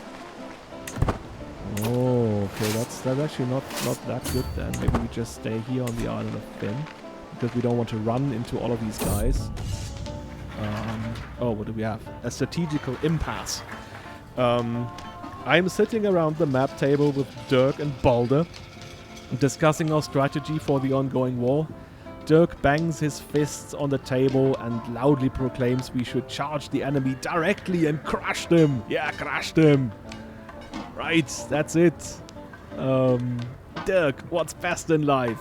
Oh. okay, that's actually not that good then. Maybe we just stay here on the island of Finn, because we don't want to run into all of these guys. Oh, what do we have? A strategical impasse. I'm sitting around the map table with Dirk and Balder, discussing our strategy for the ongoing war. Dirk bangs his fists on the table and loudly proclaims we should charge the enemy directly and crush them. Yeah, crush them. Right, that's it. Dirk, what's best in life?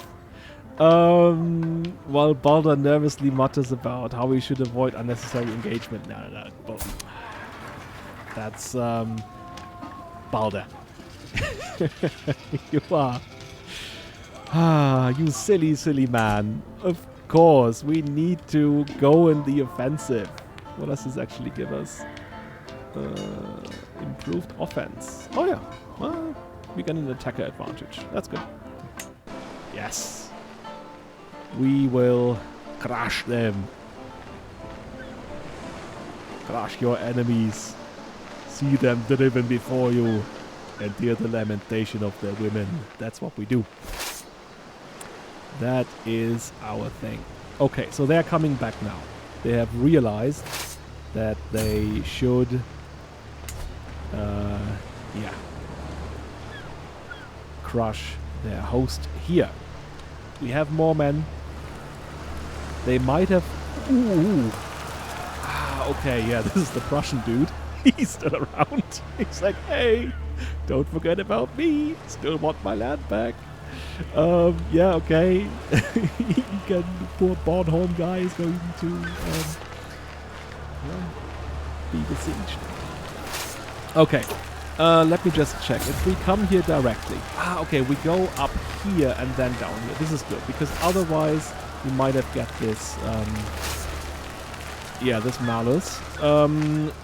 While Balder nervously mutters about how we should avoid unnecessary engagement. No. That's, Balder. You are. You silly man. Of course, we need to go in the offensive. What does this actually give us? Improved offense. Oh yeah. Well, we get an attacker advantage. That's good. Yes. We will crush them. Crush your enemies. See them driven before you and hear the lamentation of their women. That's what we do. That is our thing. Okay, so they're coming back now. They have realized that they should crush their host here. We have more men. They might have... Ooh. Okay, yeah, this is the Prussian dude. He's still around. He's like, hey, don't forget about me. Still want my land back. Yeah, okay. The poor Bornholm guy is going to be besieged. Okay, let me just check. If we come here directly... okay, we go up here and then down here. This is good, because otherwise we might have got this... this malice.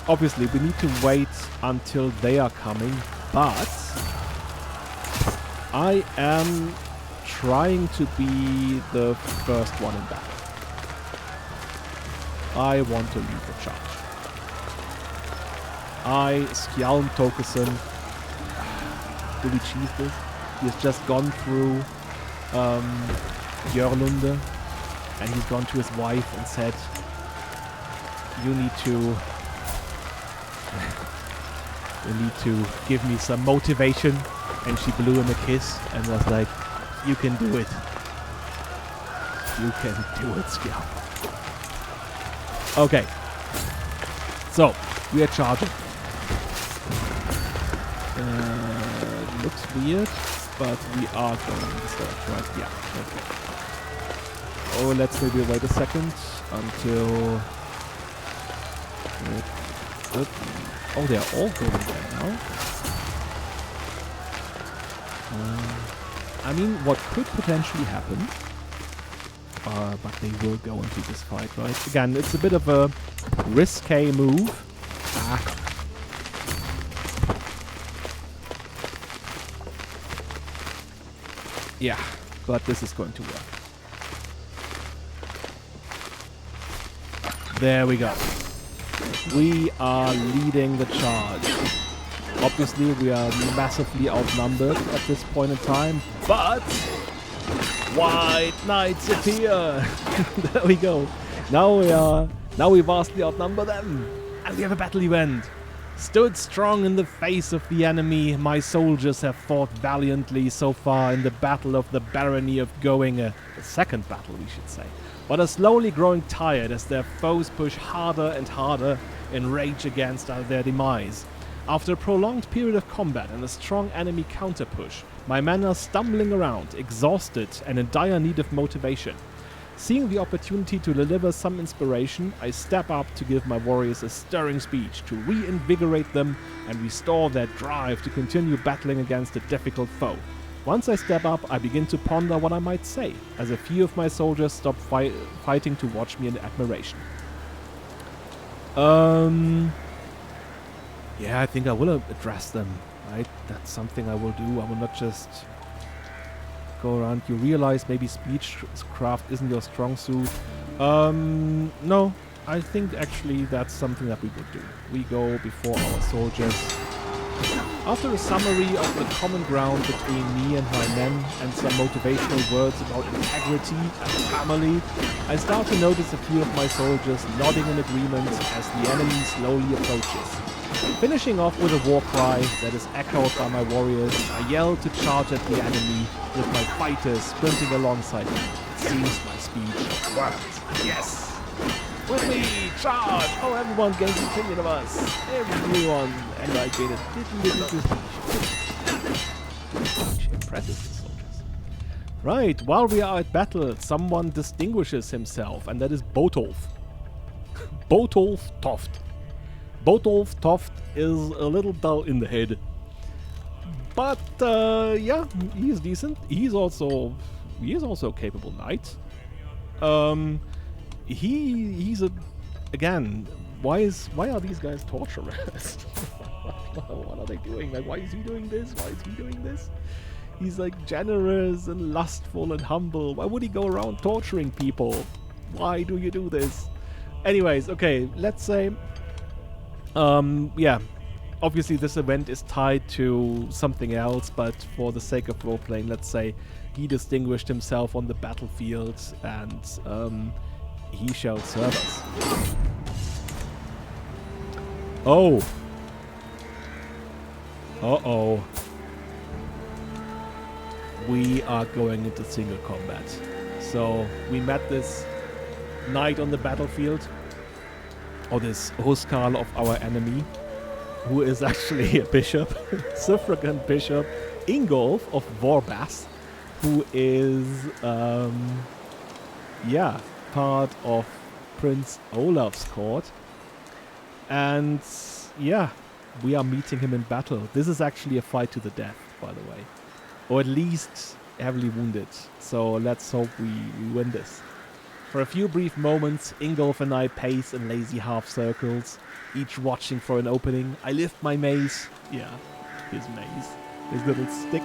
Obviously, we need to wait until they are coming, but I am trying to be the first one in battle. I want to lead the charge. Skjalm Tokesen. Do we cheese this? He has just gone through Jörlunde, and he's gone to his wife and said, you need to give me some motivation. And she blew him a kiss and was like, you can do it. You can do it, Skjalm. Okay. So, we are charging. Looks weird, but we are going to start, right? Yeah, okay. Oh, let's maybe wait a second until... Oh, they are all going there now. I mean, what could potentially happen, but they will go into this fight, right? Again, it's a bit of a risque move. Yeah, but this is going to work. There we go. We are leading the charge. Obviously, we are massively outnumbered at this point in time, but white knights appear. There we go. Now we vastly outnumber them, and we have a battle event. Stood strong in the face of the enemy, my soldiers have fought valiantly so far in the battle of the barony of Goinge, the second battle we should say, but are slowly growing tired as their foes push harder and harder in rage against their demise. After a prolonged period of combat and a strong enemy counter-push, my men are stumbling around, exhausted and in dire need of motivation. Seeing the opportunity to deliver some inspiration, I step up to give my warriors a stirring speech to reinvigorate them and restore their drive to continue battling against a difficult foe. Once I step up, I begin to ponder what I might say, as a few of my soldiers stop fighting to watch me in admiration. Yeah, I think I will address them, right? That's something I will do. I will not just go around. You realize maybe speechcraft isn't your strong suit. No, I think actually that's something that we would do. We go before our soldiers After a summary of the common ground between me and my men and some motivational words about integrity and family, I start to notice a few of my soldiers nodding in agreement as the enemy slowly approaches. Finishing off with a war cry that is echoed by my warriors, I yell to charge at the enemy with my fighters sprinting alongside me. It seems my speech worked. Yes! With me! Charge! Oh, everyone gains an opinion of us! Everyone! And I gain a little prestige. Impressive, soldiers. Right, while we are at battle, someone distinguishes himself, and that is Botolf. Botolf Toft. Botolf Toft is a little dull in the head. But, yeah, he is decent. He is also a capable knight. He's a... Again, why are these guys torturers? What are they doing? Like, why is he doing this? Why is he doing this? He's like generous and lustful and humble. Why would he go around torturing people? Why do you do this? Anyways, okay, let's say... yeah, obviously this event is tied to something else, but for the sake of role-playing, let's say he distinguished himself on the battlefield and he shall serve us. Oh. Uh-oh. We are going into single combat. So we met this knight on the battlefield, or this Huskar of our enemy, who is actually a bishop, suffragan bishop, Ingolf of Vorbas, who is, yeah, part of Prince Olaf's court. And, yeah, we are meeting him in battle. This is actually a fight to the death, by the way. Or at least heavily wounded. So let's hope we win this. For a few brief moments, Ingolf and I pace in lazy half circles, each watching for an opening. I lift my mace, yeah, his mace, his little stick,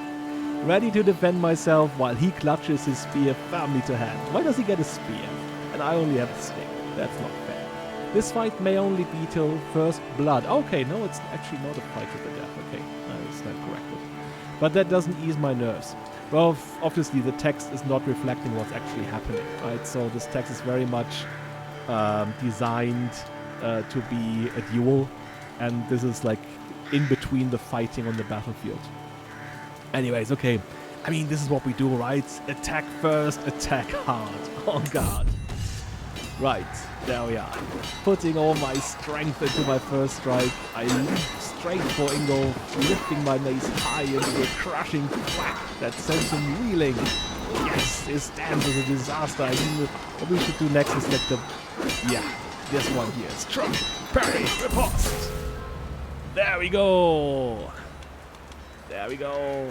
ready to defend myself while he clutches his spear firmly to hand. Why does he get a spear? And I only have a stick. That's not fair. This fight may only be till first blood. Okay, no, it's actually not a fight to the death. Okay, I stand corrected. But that doesn't ease my nerves. Well, obviously the text is not reflecting what's actually happening, right? So this text is very much designed to be a duel, and this is like in between the fighting on the battlefield. Anyways, okay. I mean, this is what we do, right? Attack first, attack hard. On guard. Right, there we are. Putting all my strength into my first strike, I leap straight for Ingolf, lifting my mace high into a crushing whack that sends him reeling. Yes, his stance is a disaster. I mean, what we should do next is like the... Yeah, this one here. Struck, parry, riposte. There we go. There we go.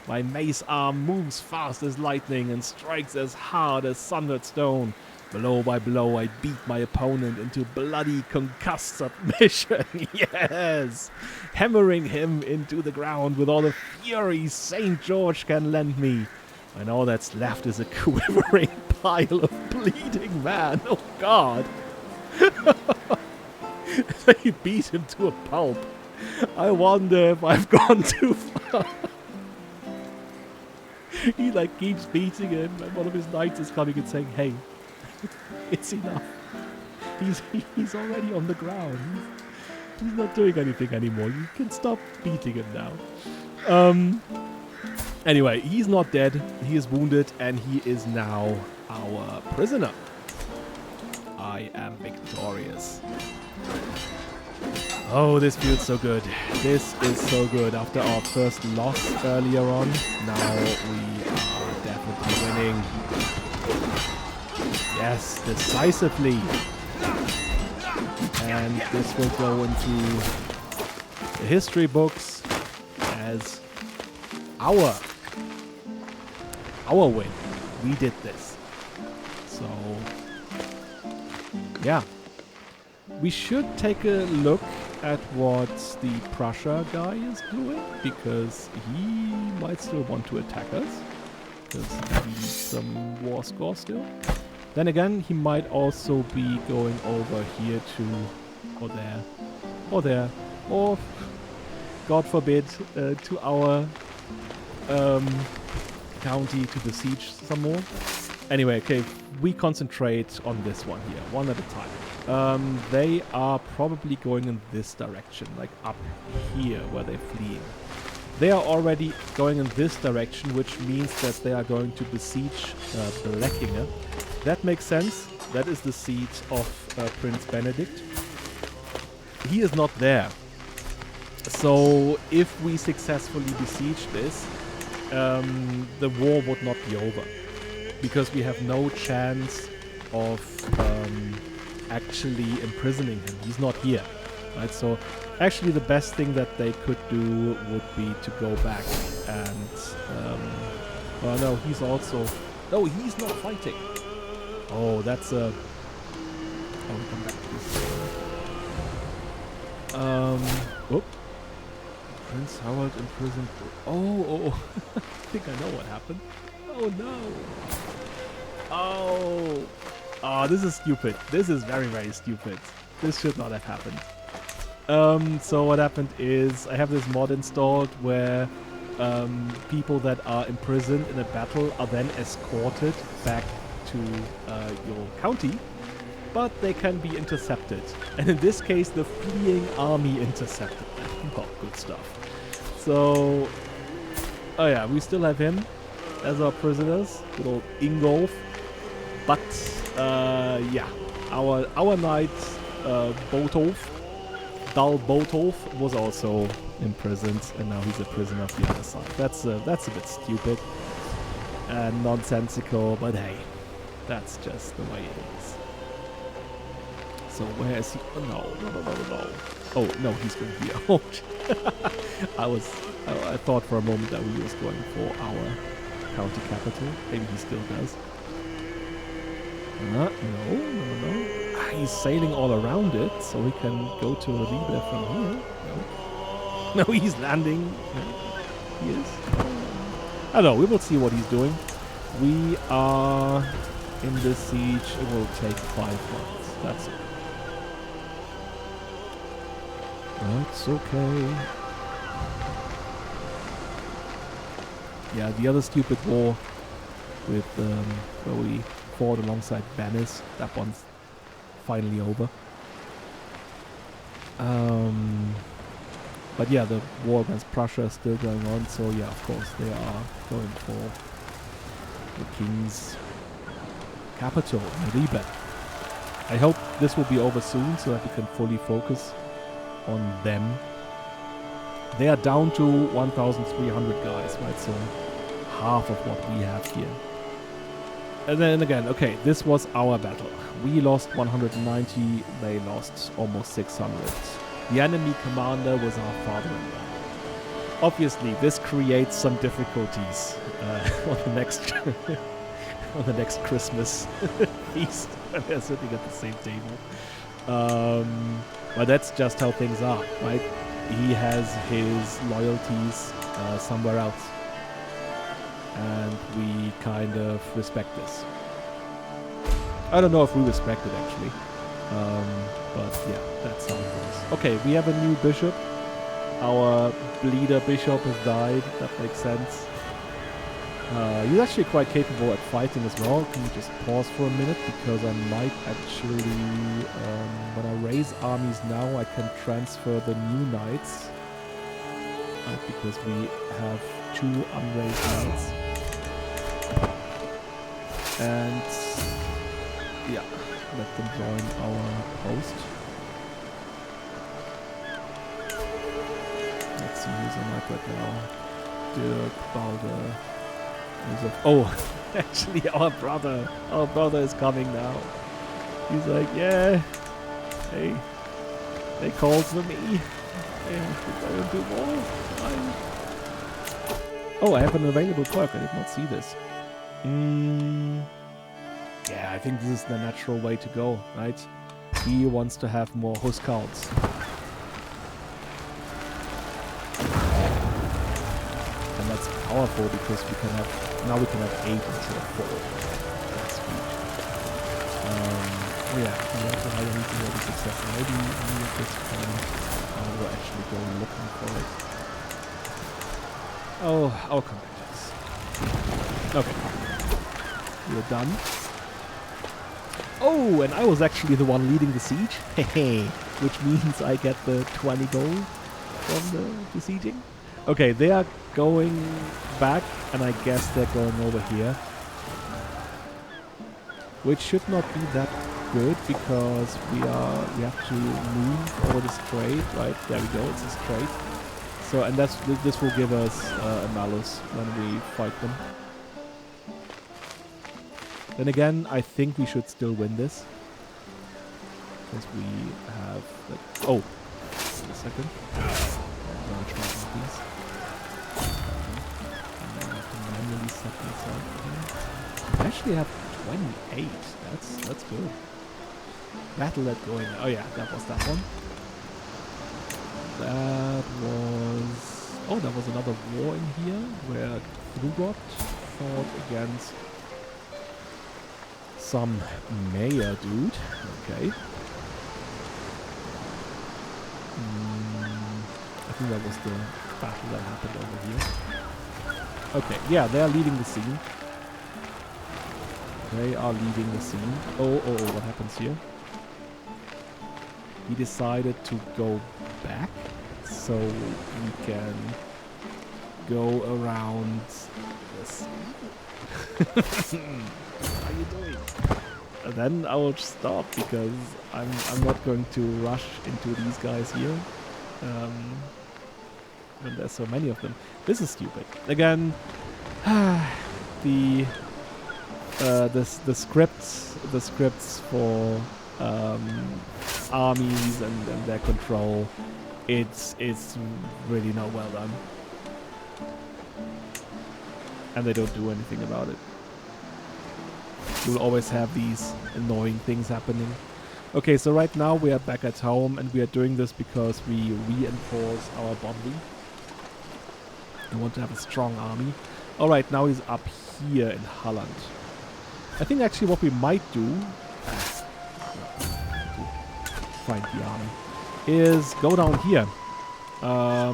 My mace arm moves fast as lightning and strikes as hard as sundered stone. Blow by blow, I beat my opponent into bloody concussed submission. Yes! Hammering him into the ground with all the fury St. George can lend me. And all that's left is a quivering pile of bleeding man. Oh, God. They beat him to a pulp. I wonder if I've gone too far. He, like, keeps beating him, and one of his knights is coming and saying, hey, it's enough. He's already on the ground. He's not doing anything anymore. You can stop beating him now. Anyway, he's not dead. He is wounded, and he is now our prisoner. I am victorious. Oh, this feels so good. This is so good. After our first loss earlier on, now we are definitely winning. Yes, decisively. And this will go into the history books as our win. We did this. So, yeah. We should take a look at what the Prussia guy is doing, because he might still want to attack us, because he needs some war score still. Then again, he might also be going over here to, or there, or there, or God forbid, to our county to besiege some more. Anyway, okay, we concentrate on this one here, one at a time. They are probably going in this direction, like up here where they're fleeing. They are already going in this direction, which means that they are going to besiege Blackinger. That makes sense. That is the seat of Prince Benedict. He is not there. So if we successfully besiege this, the war would not be over. Because we have no chance of actually imprisoning him. He's not here. Right? So actually the best thing that they could do would be to go back and... well, no, he's also... No, he's not fighting. Oh, that's a... Oh, come back, please. Whoop. Prince Howard imprisoned... Oh. I think I know what happened. Oh, no. Oh, this is stupid. This is very, very stupid. This should not have happened. So what happened is I have this mod installed where people that are imprisoned in a battle are then escorted back to your county, but they can be intercepted. And in this case, the fleeing army intercepted them. Oh, good stuff. So, oh yeah, we still have him as our prisoners, good old Ingolf. But yeah, our knight Botolf, Dal Botolf, was also imprisoned, and now he's a prisoner of the other side. That's a bit stupid and nonsensical, but hey, that's just the way it is. So where is he? Oh, no. Oh no, he's going here. Oh, I thought for a moment that he was going for our county capital. Maybe he still does. No. He's sailing all around it, so we can go to Hvide from here. No, he's landing. He is. I don't know, we will see what he's doing. We are in this siege. It will take 5 months. That's it. That's okay. Yeah, the other stupid war with where we fought alongside Venice, that one's finally over. But yeah, the war against Prussia is still going on, so yeah, of course, they are going for the king's capital, Hvide. I hope this will be over soon so that we can fully focus on them. They are down to 1,300 guys, right? So half of what we have here. And then again, okay, this was our battle. We lost 190, they lost almost 600. The enemy commander was our father-in-law. Obviously, this creates some difficulties on the next on the next Christmas feast when they're sitting at the same table. But that's just how things are, right? He has his loyalties somewhere else. And we kind of respect this. I don't know if we respect it, actually. But yeah, that's how it goes. Okay, we have a new bishop. Our bleeder bishop has died. That makes sense. He's actually quite capable at fighting as well. Can we just pause for a minute? Because I might actually... when I raise armies now, I can transfer the new knights. Because we have 2 unraised knights. And yeah, let them join our host. Let's see who's on knight right now. Dirk, Balder, Joseph. Oh, actually our brother is coming now. He's like, yeah, hey, they called for me. I do more. Oh, I have an available clerk. I did not see this. Yeah, I think this is the natural way to go, right? He wants to have more housecarls. And that's powerful because we can have 8 instead of 4. That's huge. Oh yeah, we have to hire anything that is successful. Maybe at this point we'll actually go looking for it. Oh, I'll come back to this. Okay. We're done. Oh, and I was actually the one leading the siege. Hehe. Which means I get the 20 gold from the besieging. Okay, they are going back, and I guess they're going over here. Which should not be that good, because we have to move over the strait, right? There we go, it's a strait. So, and this will give us a malus when we fight them. Then again, I think we should still win this. Since we have... oh! Wait a second. I'm gonna try these. And then I have to manually set this up again. I actually have 28. That's good. Battle that going... oh yeah, that was that one. That was... oh, there was another war in here where Hvide fought against some mayor dude. Okay. I think that was the battle that happened over here. Okay, yeah, they are leading the scene. They are leading the scene. Oh, what happens here? He decided to go back, so we can go around this. What are you doing? And then I will stop, because I'm not going to rush into these guys here. When there's so many of them. This is stupid. Again, the scripts for armies and their control, it's really not well done. And they don't do anything about it. You'll always have these annoying things happening. Okay, so right now we are back at home, and we are doing this because we reinforce our bombing. We want to have a strong army. Alright, now he's up here in Holland. I think actually what we might do, find the army, is go down here. I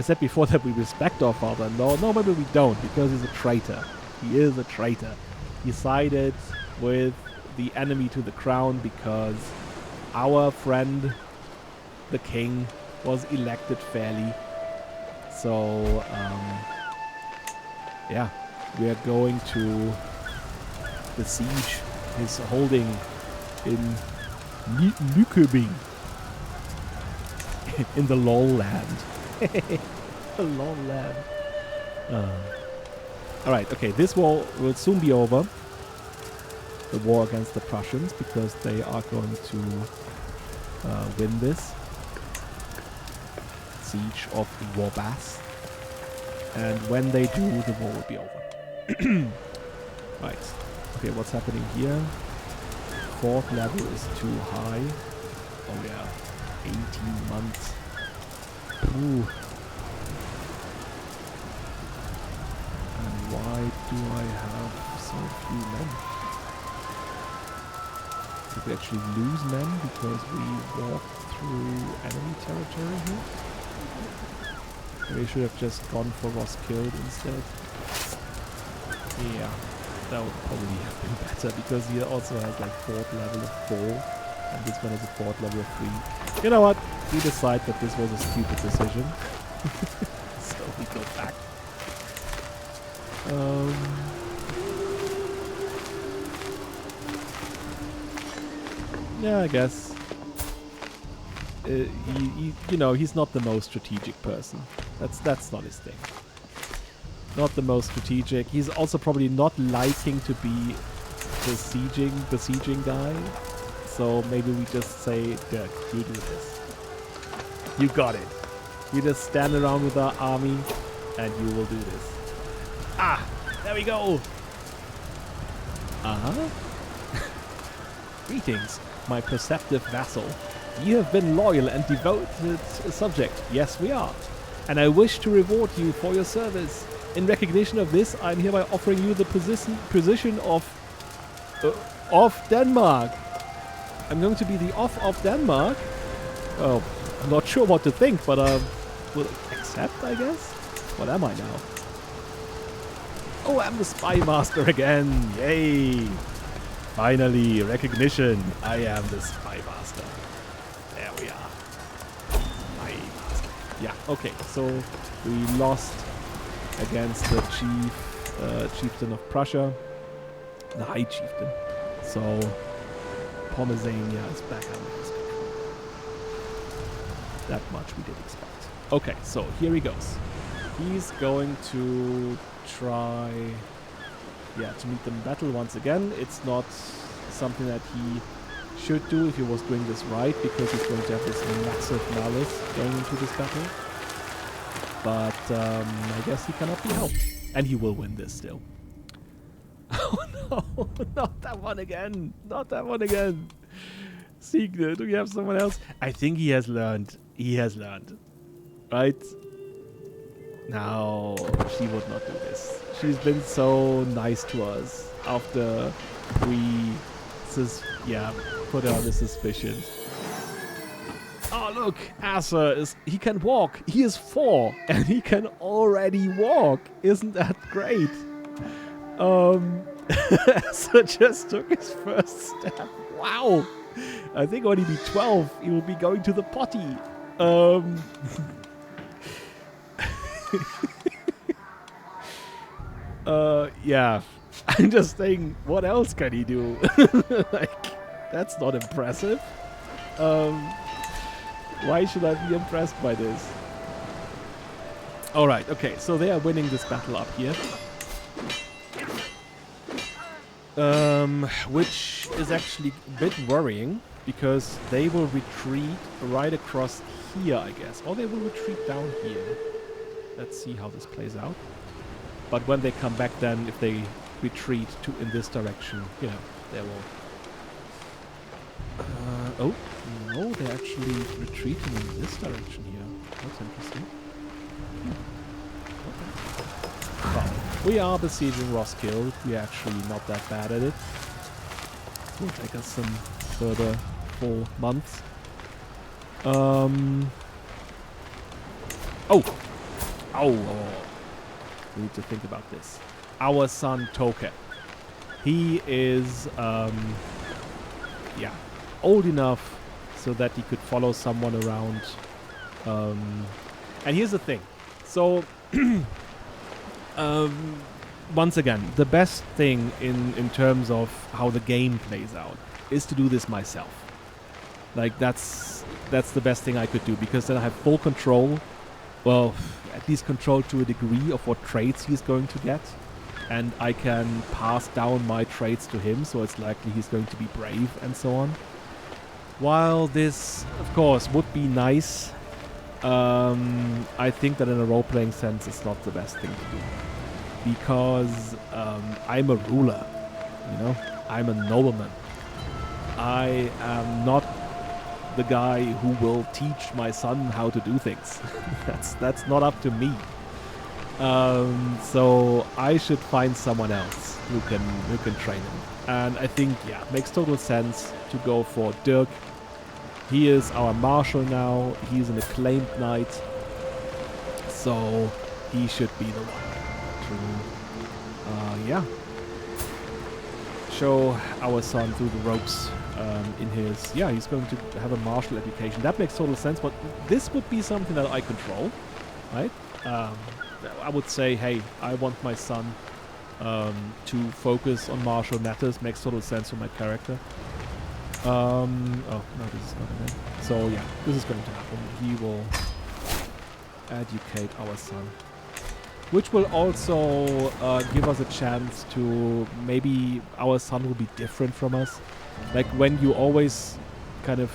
said before that we respect our father. No, maybe we don't, because he's a traitor. He is a traitor. He sided with the enemy to the crown because our friend, the king, was elected fairly. So, yeah, we are going to besiege his holding in Nykøbing, in the lowland. The lowland. Alright, okay, this war will soon be over. The war against the Prussians, because they are going to win this siege of Warbas. And when they do, the war will be over. Right. Okay, what's happening here? Fort level is too high. Oh yeah, 18 months. Ooh. And why do I have so few men? Did we actually lose men because we walked through enemy territory here? We should have just gone for Roskilde instead. Yeah, that would probably have been better, because he also has like fort level of 4, and this one has a fort level of 3. You know what? We decide that this was a stupid decision. So we go back. Yeah, I guess. You know, he's not the most strategic person. That's not his thing. Not the most strategic. He's also probably not liking to be the besieging guy. So maybe we just say, Dirk, you do this. You got it. We just stand around with our army, and you will do this. Ah, there we go. Greetings, my perceptive vassal. You have been loyal and devoted subject. Yes, we are. And I wish to reward you for your service. In recognition of this, I'm hereby offering you the position of Denmark. I'm going to be the of Denmark. Oh, I'm not sure what to think, but we'll accept, I guess. What am I now? Oh, I'm the spy master again. Yay. Finally, recognition. I am the spy master. There we are. Spy master. Yeah, okay. So we lost against the chieftain of Prussia. The High Chieftain. So Pomezania is back under his control. That much we did expect. Okay, so here he goes. He's going to try, to meet them in battle once again. It's not something that he should do if he was doing this right, because he's going to have this massive malice going into this battle. But I guess he cannot be helped. And he will win this still. Oh no, not that one again. Not that one again. Signe, do you have someone else? I think he has learned. He has learned. Right? No, she would not do this. She's been so nice to us after we put her under suspicion. Oh look, Asa he can walk. He is 4 and he can already walk. Isn't that great? Asa just took his first step. Wow. I think when he be 12, he will be going to the potty. Yeah. I'm just saying, what else can he do? Like, that's not impressive. Why should I be impressed by this? Alright, okay, so they are winning this battle up here. Which is actually a bit worrying, because they will retreat right across here, I guess. Or they will retreat down here. Let's see how this plays out. But when they come back then, if they retreat in this direction, you know, they will... oh, no, they're actually retreating in this direction here. That's interesting. Okay. Well, we are besieging Roskilde. We're actually not that bad at it. Will take us some further 4 months. We need to think about this. Our son Toke. He is, old enough so that he could follow someone around. And here's the thing. So, once again, the best thing in terms of how the game plays out is to do this myself. Like, that's the best thing I could do, because then I have full control. Well, at least control to a degree of what traits he's going to get. And I can pass down my traits to him, so it's likely he's going to be brave and so on. While this, of course, would be nice, I think that in a role-playing sense it's not the best thing to do. Because I'm a ruler, you know? I'm a nobleman. I am not the guy who will teach my son how to do things. That's not up to me. So I should find someone else who can train him. And I think, it makes total sense to go for Dirk. He is our marshal now. He's an acclaimed knight. So he should be the one to, show our son through the ropes in his... he's going to have a martial education. That makes total sense, but this would be something that I control, right? I would say, hey, I want my son to focus on martial matters. Makes total sense for my character. Oh, no, this is not it. So, this is going to happen. He will educate our son. Which will also give us a chance to... Maybe our son will be different from us. Like, when you always kind of...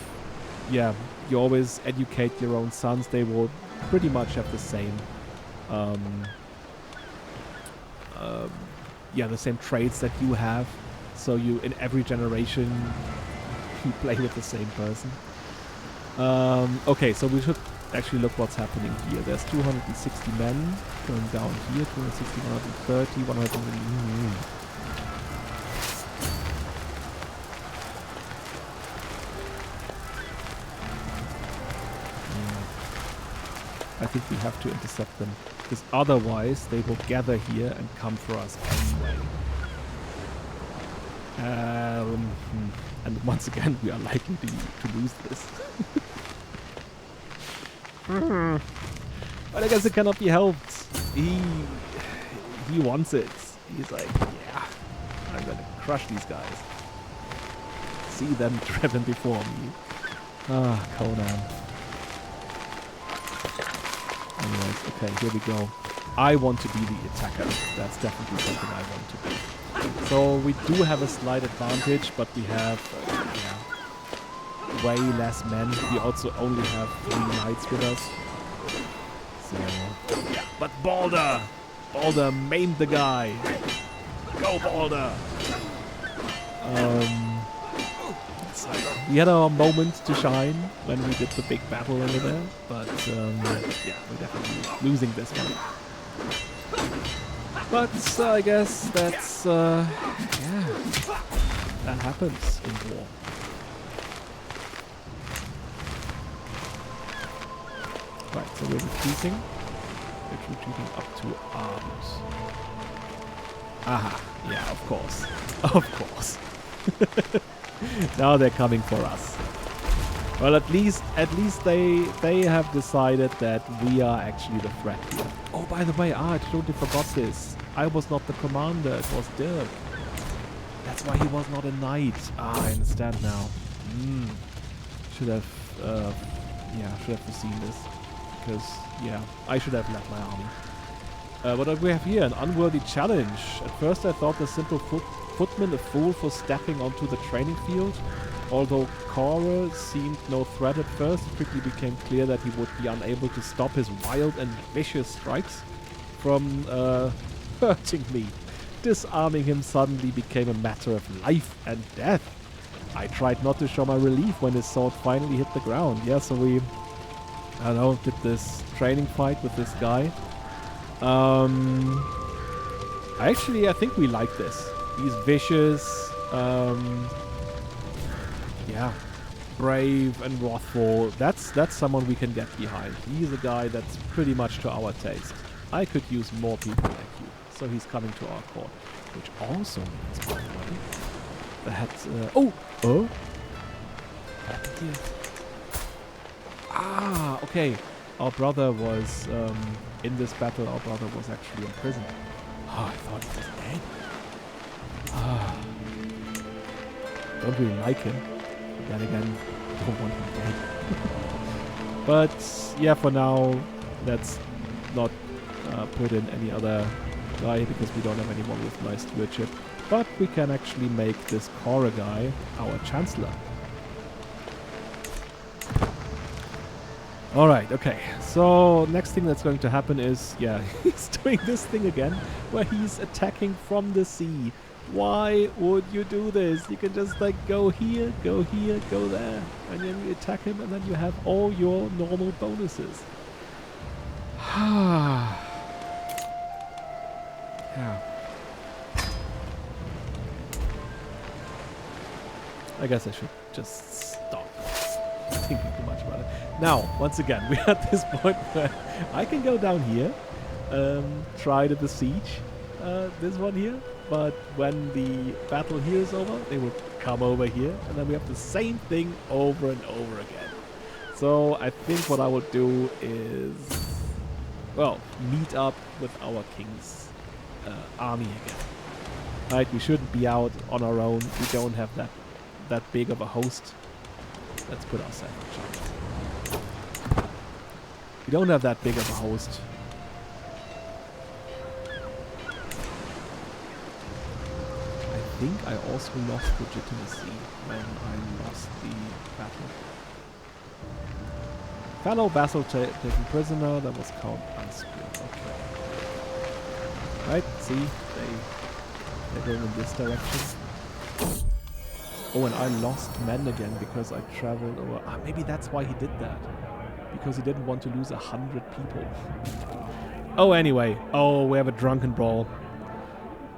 you always educate your own sons, they will pretty much have the same... the same traits that you have. So you, in every generation, you play with the same person. Okay, so we should actually look what's happening here. There's 260 men going down here. 260, 130, 130. I think we have to intercept them, because otherwise they will gather here and come for us anyway. And once again, we are likely to lose this. But I guess it cannot be helped. He wants it. He's like, yeah, I'm gonna crush these guys. See them driven before me. Ah, Conan. Anyways, okay, here we go. I want to be the attacker. That's definitely something I want to be. So we do have a slight advantage, but we have way less men. We also only have 3 knights with us. So, yeah. But Balder! Balder maimed the guy. Go, Balder! So we had our moment to shine when we did the big battle over there, but yeah, we're definitely losing this one. But I guess that's yeah, that happens in war. Right, so we're retreating. We're retreating up to arms. Aha, yeah, of course. Of course. Now they're coming for us. Well, at least they have decided that we are actually the threat here. Oh, by the way, I totally forgot this. I was not the commander, it was Dirk. That's why he was not a knight. Ah, I understand now. Should have foreseen this. Because, yeah, I should have led my army. What do we have here? An unworthy challenge. At first I thought the simple footman a fool for stepping onto the training field. Although Cora seemed no threat at first, it quickly became clear that he would be unable to stop his wild and vicious strikes from hurting me. Disarming him suddenly became a matter of life and death. I tried not to show my relief when his sword finally hit the ground. Yeah, so we, I don't know, did this training fight with this guy. Actually, I think we like this. He's vicious, yeah, brave and wrathful. That's someone we can get behind. He's a guy that's pretty much to our taste. I could use more people like you. So he's coming to our court, which also means, by the way, that oh, what happened here? Ah, okay. Our brother was in this battle. Our brother was actually in prison. Oh, I thought he was dead. Ah, don't really like him. But then again, don't want him dead. But yeah, for now, let's not put in any other guy because we don't have anyone with nice stewardship. But we can actually make this Cora guy our chancellor. Alright, okay. So next thing that's going to happen is, yeah, he's doing this thing again where he's attacking from the sea. Why would you do this? You can just like go here, go there, and then you attack him and then you have all your normal bonuses. Yeah. I guess I should just stop thinking too much about it. Now, once again, we're at this point where I can go down here, try to besiege this one here, but when the battle here is over, they will come over here, and then we have the same thing over and over again. So I think what I will do is, well, meet up with our king's army again. Right, we shouldn't be out on our own. We don't have that big of a host. Let's put ourselves in charge. We don't have that big of a host. I think I also lost legitimacy when I lost the battle. Fellow vassal taken prisoner, that was Count Anscrew. Okay. Right, see, they're going in this direction. Oh, and I lost men again because I traveled over. Ah, maybe that's why he did that. Because he didn't want to lose 100 people. Oh, anyway. Oh, we have a drunken brawl.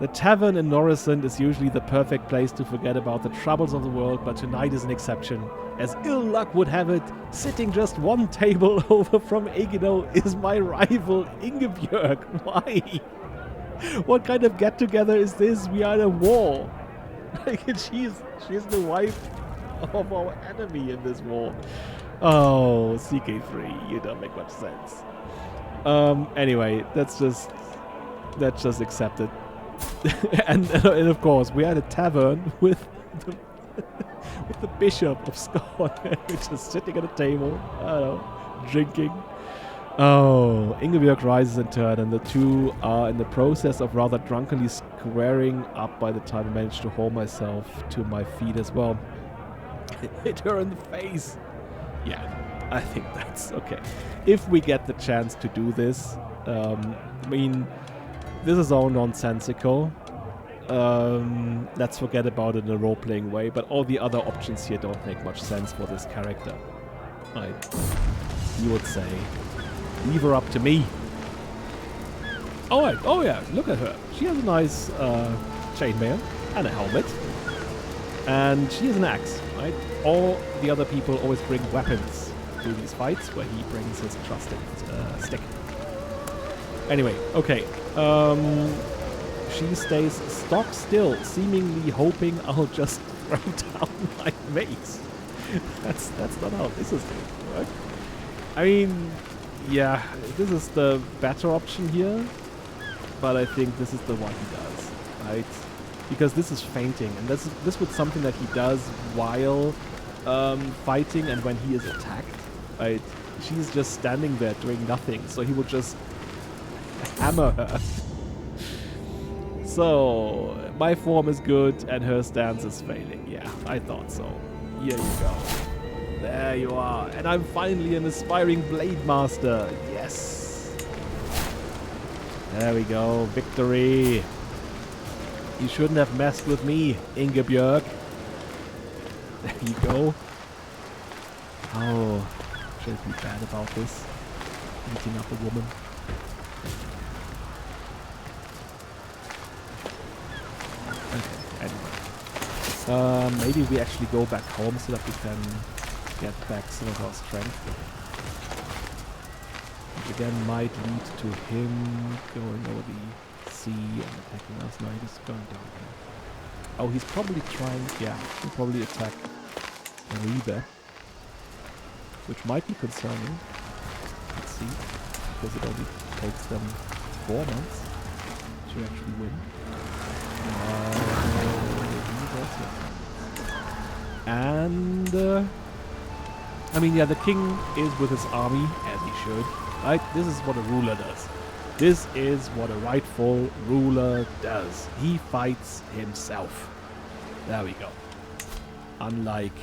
The tavern in Noresund is usually the perfect place to forget about the troubles of the world, but tonight is an exception. As ill luck would have it, sitting just one table over from Egino is my rival Ingebjörg. Why? What kind of get-together is this? We are in a war. Like, she's the wife of our enemy in this war. Oh, CK3, you don't make much sense. Anyway, that's just accepted. and of course, we are at a tavern with the Bishop of Scotland, which is sitting at a table, I don't know, drinking. Oh, Ingebjörg rises in turn, and the two are in the process of rather drunkenly squaring up by the time I manage to haul myself to my feet as well. Hit her in the face. Yeah, I think that's okay. If we get the chance to do this, I mean, this is all nonsensical. Let's forget about it in a role-playing way, but all the other options here don't make much sense for this character. You would say, leave her up to me. Oh yeah, look at her. She has a nice chainmail and a helmet. And she has an axe, right? All the other people always bring weapons to these fights, where he brings his trusted stick. Anyway, okay. She stays stock still, seemingly hoping I'll just throw down my mace. That's not how this is going to work. I mean, yeah, this is the better option here, but I think this is the one he does, right? Because this is feinting, and this was something that he does while fighting and when he is attacked, right? She's just standing there doing nothing, so he would just hammer her. So, my form is good and her stance is failing. Yeah, I thought so. Here you go. There you are. And I'm finally an aspiring blade master. Yes. There we go. Victory. You shouldn't have messed with me, Ingebjörg. There you go. Oh, should I be bad about this? Beating up a woman. Maybe we actually go back home so that we can get back some of our strength. Which again might lead to him going over the sea and attacking us. No, he's going down here. Oh, he's probably trying... Yeah, he'll probably attack Hvide, which might be concerning. Let's see. Because it only takes them 4 months to actually win. And I mean, yeah, the king is with his army, as he should, right? This is what a ruler does. This is what a rightful ruler does. He fights himself. There we go. Unlike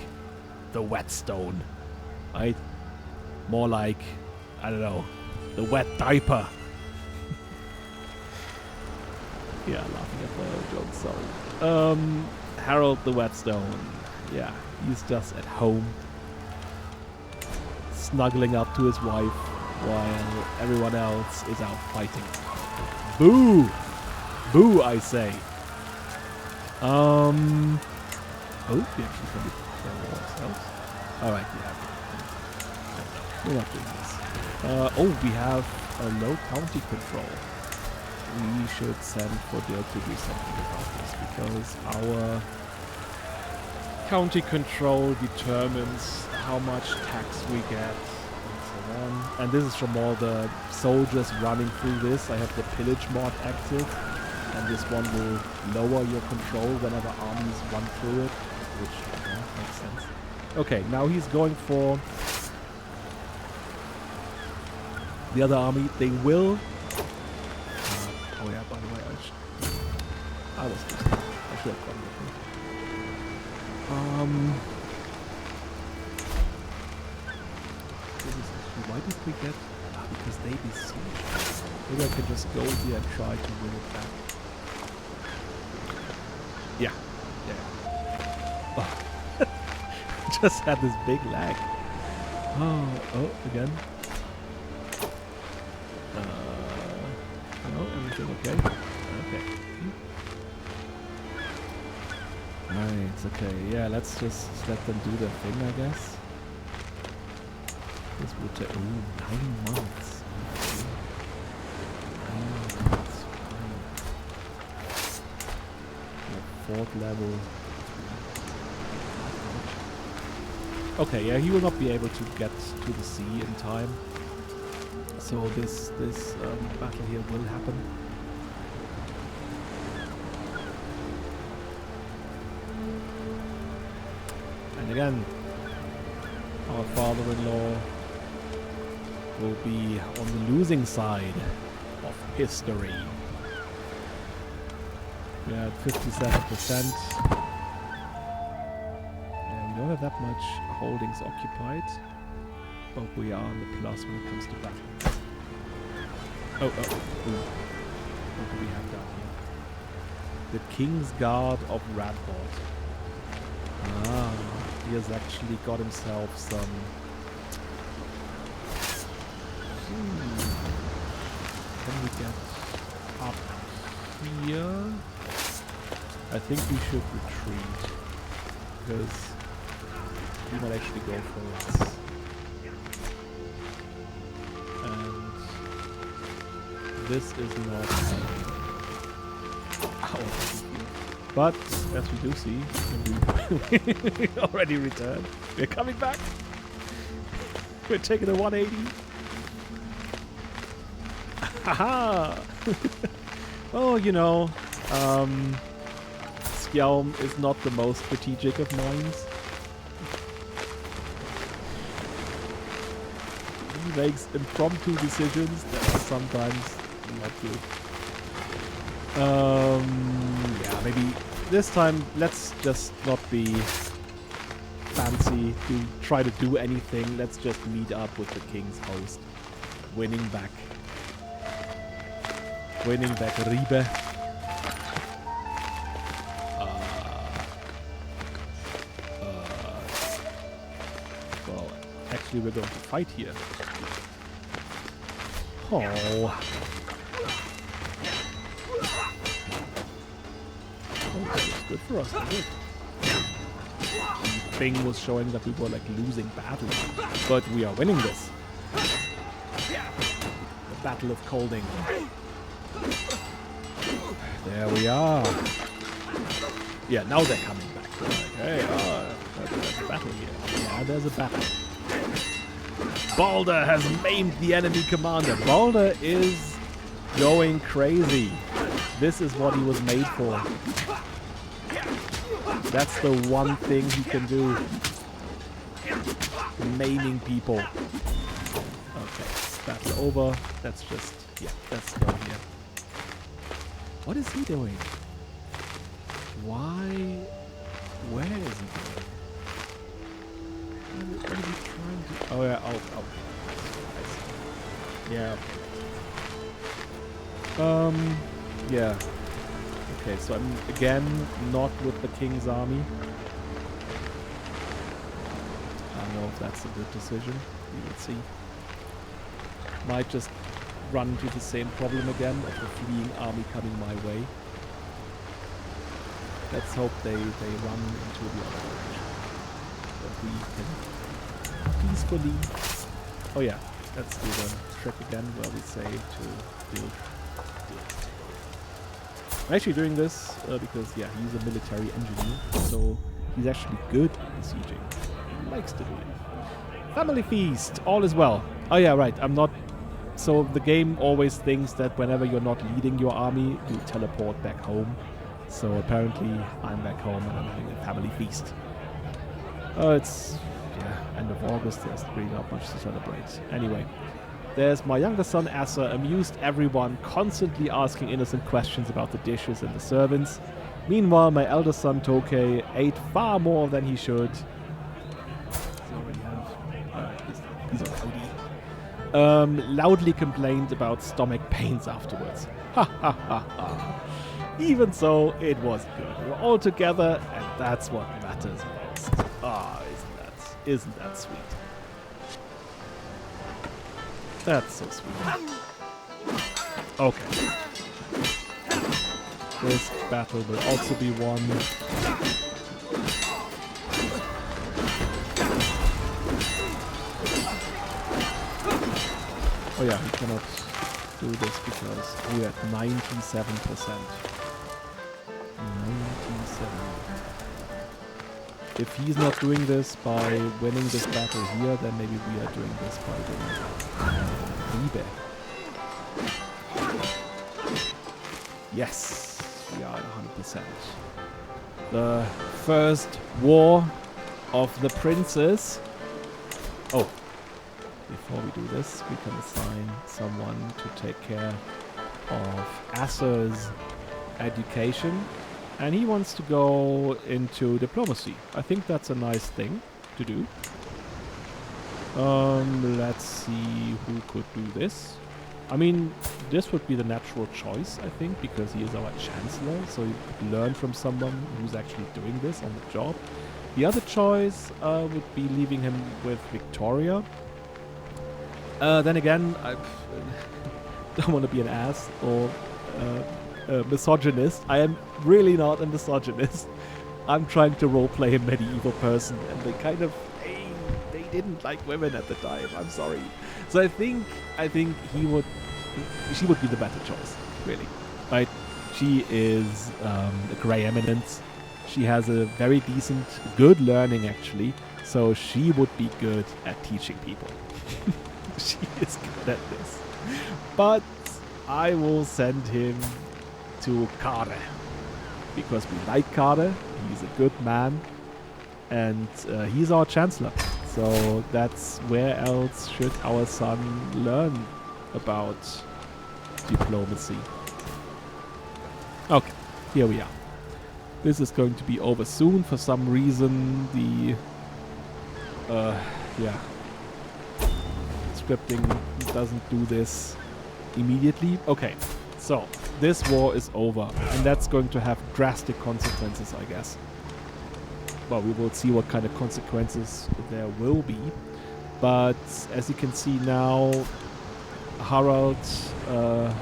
the whetstone, right? More like, I don't know, the wet diaper. Yeah, laughing at my own joke, sorry. Harold the Whetstone. Yeah, he's just at home, snuggling up to his wife while everyone else is out fighting. Boo! Boo, I say. Oh, we actually can do ourselves. Alright, yeah. We're not doing this. Oh, we have a low county control. We should send for Dirk to do something about this, because our county control determines how much tax we get and so on. And this is from all the soldiers running through this. I have the pillage mod active, and this one will lower your control whenever armies run through it, which makes sense. Okay, now he's going for the other army. They will... oh yeah, by the way, I should have gone with him. This is actually, why did we get... because they besieged. Maybe I can just go here and try to win it back. Yeah. Oh. Just had this big lag. Oh, again. Oh, everything okay? Okay. Right, okay, yeah, let's just let them do their thing, I guess. This will take, 9 months. Okay. 9 months, fine. 4th level. Okay, yeah, he will not be able to get to the sea in time. So this battle here will happen. And again, our father-in-law will be on the losing side of history. We're at 57%. Yeah, we don't have that much holdings occupied, but we are on the plus when it comes to battle. Oh, ooh. What do we have down here? The King's Guard of Radbord. Ah, he has actually got himself some... Can we get up here? I think we should retreat, because we might actually go for it. And this is not our field. But, as we do see, we already returned. We're coming back. We're taking a 180. Haha! Oh, you know, Skjalm is not the most strategic of minds. He makes impromptu decisions that are sometimes not good. Yeah, maybe this time let's just not be fancy to try to do anything. Let's just meet up with the King's host. Winning back Ribe. Well, actually we're going to fight here. Oh. It's good for us, isn't it? The thing was showing that we were like losing battles, but we are winning this. The Battle of Colding. There we are. Yeah, now they're coming back. They're like, hey, there's a battle here. Yeah, there's a battle. Balder has maimed the enemy commander. Balder is going crazy. This is what he was made for. That's the one thing he can do. Maiming people. Okay, battle over. That's just, yeah, that's go here. What is he doing? Why? Where is he going? What is he trying to... Oh, yeah, oh. I see. Yeah. Yeah. Okay, so I'm again not with the King's army. I don't know if that's a good decision. We will see. Might just run into the same problem again of the fleeing army coming my way. Let's hope they run into the other direction. That we can peacefully... Oh yeah, let's do the trick again where we say to build. I'm actually doing this because, yeah, he's a military engineer, so he's actually good at besieging. He likes to do it. Family feast, all is well. Oh yeah, right, I'm not... So the game always thinks that whenever you're not leading your army, you teleport back home. So apparently I'm back home and I'm having a family feast. It's, yeah, end of August, there's really not much to celebrate. Anyway. There's my younger son, Asa, amused everyone, constantly asking innocent questions about the dishes and the servants. Meanwhile, my elder son, Tokei, ate far more than he should. He's a rowdy. Loudly complained about stomach pains afterwards. Ha ha ha ha. Even so, it was good. We were all together, and that's what matters most. Ah, isn't that sweet? That's so sweet. Okay. This battle will also be won. Oh yeah, he cannot do this because we're at 97%. 97. If he's not doing this by winning this battle here, then maybe we are doing this by winning Hvide. Yes, we are at 100%. The first war of the princes. Oh, before we do this, we can assign someone to take care of Asser's education. And he wants to go into diplomacy. I think that's a nice thing to do. Let's see who could do this. I mean, this would be the natural choice, I think, because he is our chancellor. So you could learn from someone who's actually doing this on the job. The other choice would be leaving him with Victoria. Then again, I don't want to be an ass or misogynist. I am really not a misogynist. I'm trying to roleplay a medieval person, and they kind of they didn't like women at the time. I'm sorry. So I think she would be the better choice, really. Right? She is a grey eminence. She has a very decent, good learning actually. So she would be good at teaching people. She is good at this. But I will send him to Kare, because we like Kare. He's a good man, and he's our chancellor. So that's where else should our son learn about diplomacy? Okay, here we are. This is going to be over soon. For some reason, the scripting doesn't do this immediately. Okay. So, this war is over, and that's going to have drastic consequences, I guess. Well, we will see what kind of consequences there will be. But, as you can see now, Harald, the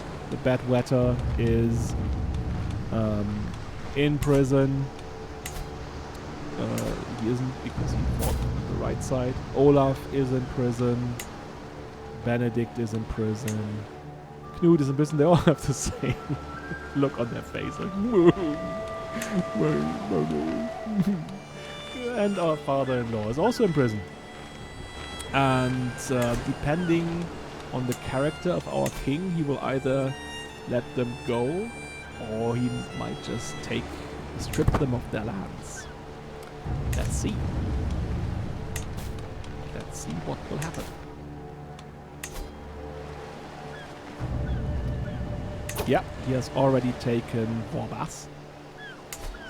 bedwetter, is in prison. He isn't because he fought on the right side. Olaf is in prison. Benedict is in prison. Knut is in prison. They all have the same look on their face. Like, and our father-in-law is also in prison. And depending on the character of our king, he will either let them go, or he might just strip them of their lands. Let's see. Let's see what will happen. Yeah, he has already taken Vorbas.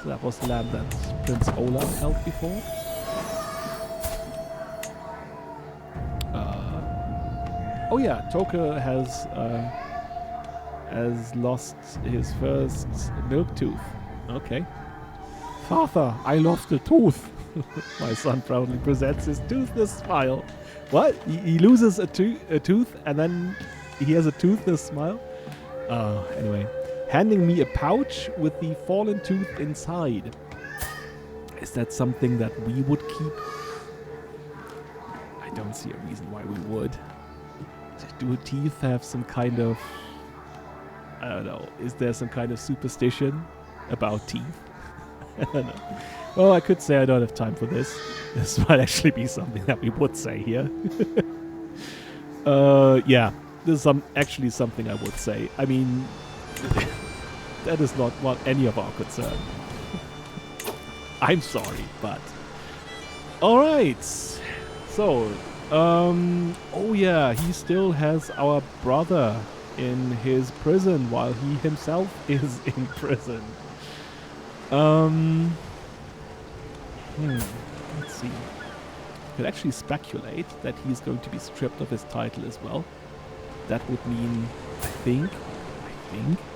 So that was the land that Prince Olaf held before. Oh yeah, Toke has lost his first milk tooth. Okay. Father, I lost a tooth. My son proudly presents his toothless smile. What? He loses a tooth and then he has a toothless smile? Anyway. Handing me a pouch with the fallen tooth inside. Is that something that we would keep? I don't see a reason why we would. Do teeth have some kind of... I don't know. Is there some kind of superstition about teeth? I don't know. Well, I could say I don't have time for this. This might actually be something that we would say here. Yeah. This is actually something I would say. I mean, that is not what any of our concern. I'm sorry, but... Alright. So, oh yeah, he still has our brother in his prison while he himself is in prison. Let's see. Could actually speculate that he's going to be stripped of his title as well. That would mean, I think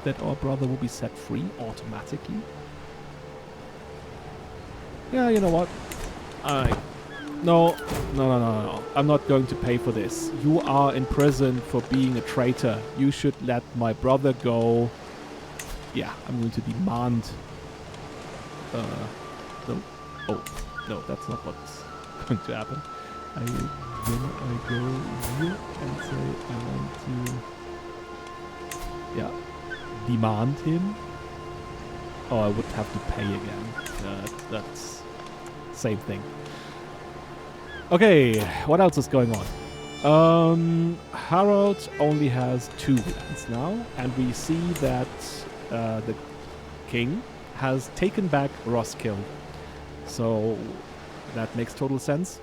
that our brother will be set free automatically. Yeah, you know what? No. I'm not going to pay for this. You are in prison for being a traitor. You should let my brother go. Yeah, I'm going to demand Oh, no, that's not what's going to happen. Then I go here and say I want to, yeah, demand him. Oh, I would have to pay again. That's same thing. Okay, what else is going on? Harald only has 2 lands now, and we see that the king has taken back Roskilde. So that makes total sense.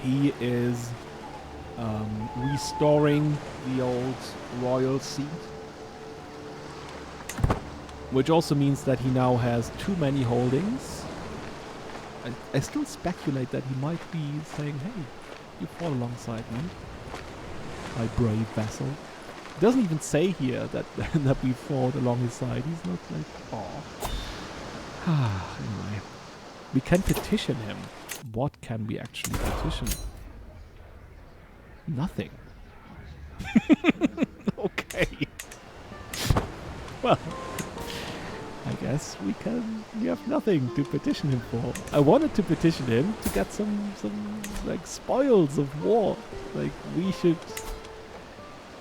He is restoring the old royal seat, which also means that he now has too many holdings. I still speculate that he might be saying, hey, you fought alongside me, my brave vassal. It doesn't even say here that that we fought along his side. He's not like, oh. Anyway, we can petition him. What can we actually petition? Nothing. Okay. Well, I guess we have nothing to petition him for. I wanted to petition him to get some like spoils of war. Like we should.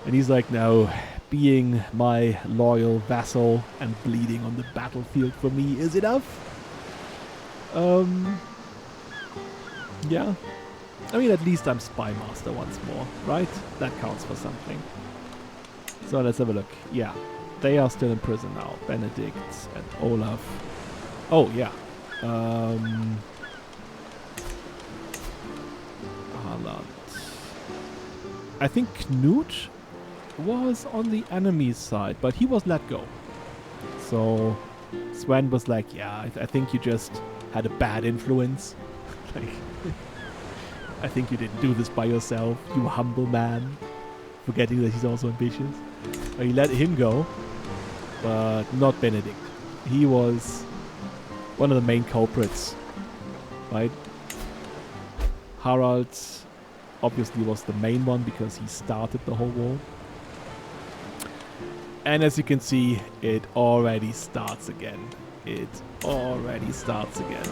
And he's like, no, being my loyal vassal and bleeding on the battlefield for me is enough. Yeah. I mean, at least I'm spy master once more, right? That counts for something. So let's have a look. Yeah. They are still in prison now. Benedict and Olaf. Oh, yeah. Harald. I think Knut was on the enemy's side, but he was let go. So Sven was like, yeah, I think you just had a bad influence. Like, I think you didn't do this by yourself, you humble man. Forgetting that he's also ambitious. But he let him go. But not Benedict. He was one of the main culprits, right? Harald obviously was the main one because he started the whole war. And as you can see, it already starts again. It already starts again.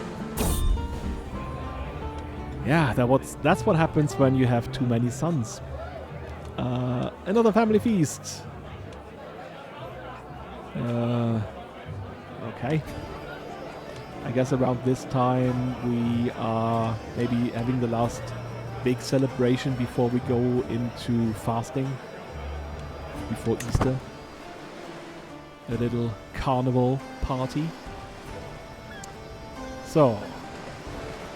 Yeah, that's what happens when you have too many sons. Another family feast. Okay. I guess around this time we are maybe having the last big celebration before we go into fasting. Before Easter. A little carnival party. So.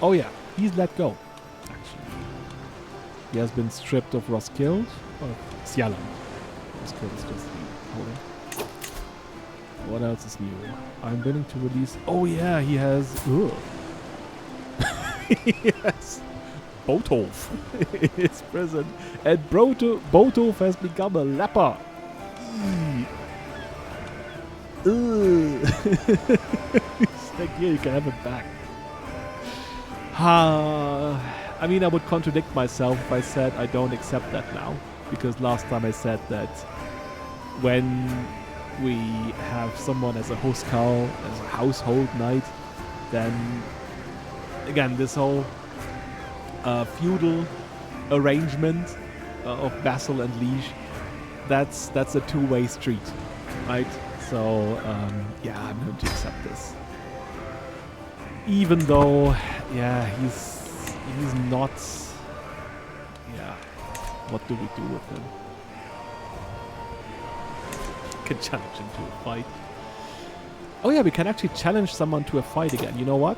Oh yeah, he's let go. Actually. He has been stripped of Roskilde. Or Skjalm. Roskilde is just the holding. What else is new? I'm willing to release... Oh yeah, he has... Yes. Botolf in his prison. And Botolf has become a leper. It's like, yeah, you can have it back. I mean, I would contradict myself if I said I don't accept that now. Because last time I said that when we have someone as a housecarl, as a household knight, then again this whole feudal arrangement of vassal and liege, that's a two-way street, right? So yeah, I'm going to accept this, even though yeah he's not. Yeah, what do we do with him? Can challenge him to a fight. Oh yeah, we can actually challenge someone to a fight again. You know what?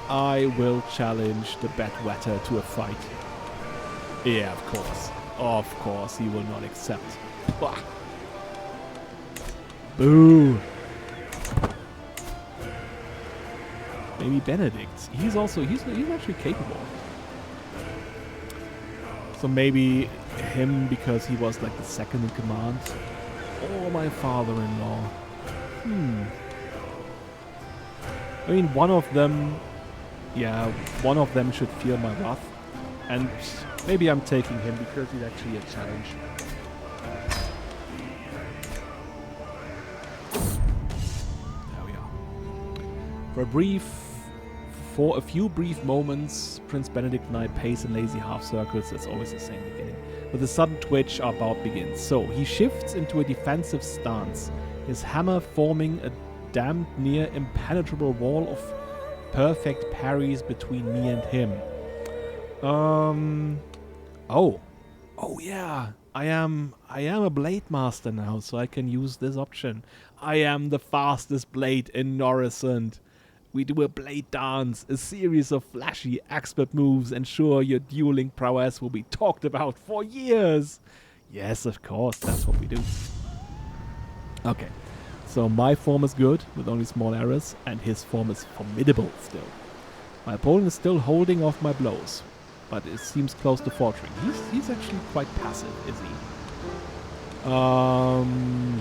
I will challenge the bedwetter to a fight. Yeah, of course. Of course, he will not accept. Bah. Boo. Maybe Benedict. He's actually capable. So maybe him because he was like the second in command. Or my father-in-law. I mean, one of them should feel my wrath. And maybe I'm taking him because he's actually a challenge. There we are. For a brief For a few brief moments, Prince Benedict and I pace in lazy half circles. It's always the same beginning. With a sudden twitch, our bout begins. So he shifts into a defensive stance, his hammer forming a damned near impenetrable wall of perfect parries between me and him. Oh yeah, I am a blade master now, so I can use this option. I am the fastest blade in Noresund. We do a blade dance, a series of flashy expert moves ensure your dueling prowess will be talked about for years. Yes, of course, that's what we do. Okay, so my form is good, with only small errors, and his form is formidable still. My opponent is still holding off my blows, but it seems close to faltering. He's actually quite passive, is he?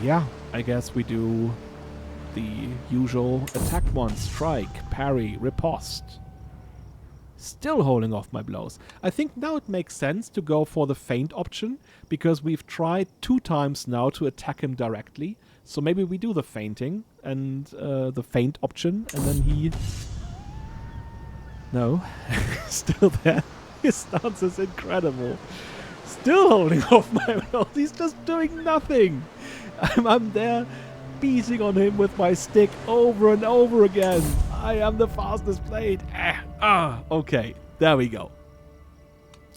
Yeah, I guess we do the usual attack one, strike, parry, riposte. Still holding off my blows. I think now it makes sense to go for the feint option, because we've tried 2 times now to attack him directly. So maybe we do the feinting and the feint option, and then he... No, still there. His stance is incredible. Still holding off my blows. He's just doing nothing. I'm there beating on him with my stick over and over again. I am the fastest blade. Okay, there we go.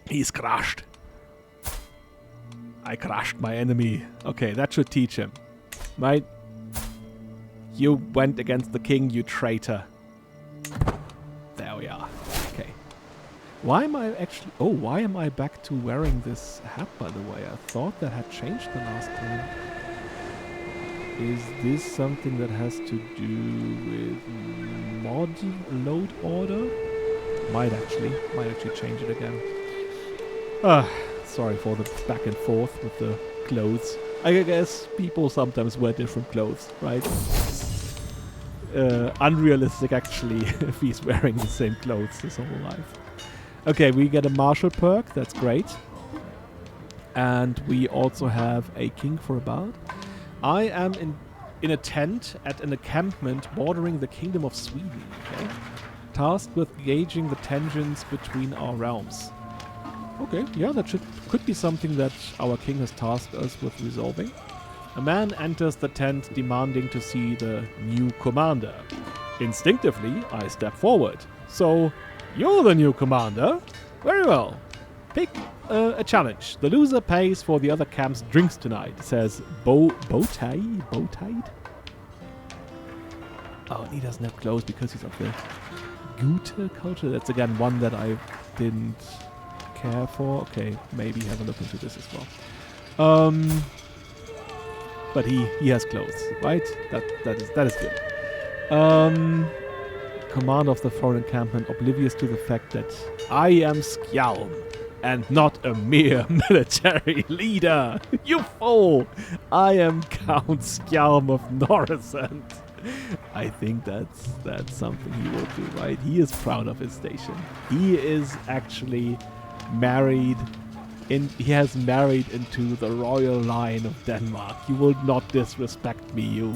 He's crushed. I crushed my enemy. Okay, that should teach him. Right? You went against the king, you traitor. There we are. Okay. Why am I actually... Oh, why am I back to wearing this hat, by the way? I thought that had changed the last time. Is this something that has to do with mod load order? Might actually change it again. Sorry for the back and forth with the clothes. I guess people sometimes wear different clothes, right? Unrealistic actually if he's wearing the same clothes his whole life. Okay, we get a martial perk, that's great. And we also have a king for a bard. I am in a tent at an encampment bordering the Kingdom of Sweden, okay? Tasked with gauging the tensions between our realms. Okay, yeah, that could be something that our king has tasked us with resolving. A man enters the tent demanding to see the new commander. Instinctively, I step forward. So, you're the new commander? Very well. Pick a challenge. The loser pays for the other camp's drinks tonight, says Bowtide? Oh, and he doesn't have clothes because he's of the Gute culture. That's again one that I didn't care for. Okay, maybe have a look into this as well. But he has clothes, right? That is good. Command of the foreign encampment, oblivious to the fact that I am Skjalm and not a mere military leader. You fool! I am Count Skjalm of Noresund. I think that's something he will do, right? He is proud of his station. He is actually married. He has married into the royal line of Denmark. You will not disrespect me, you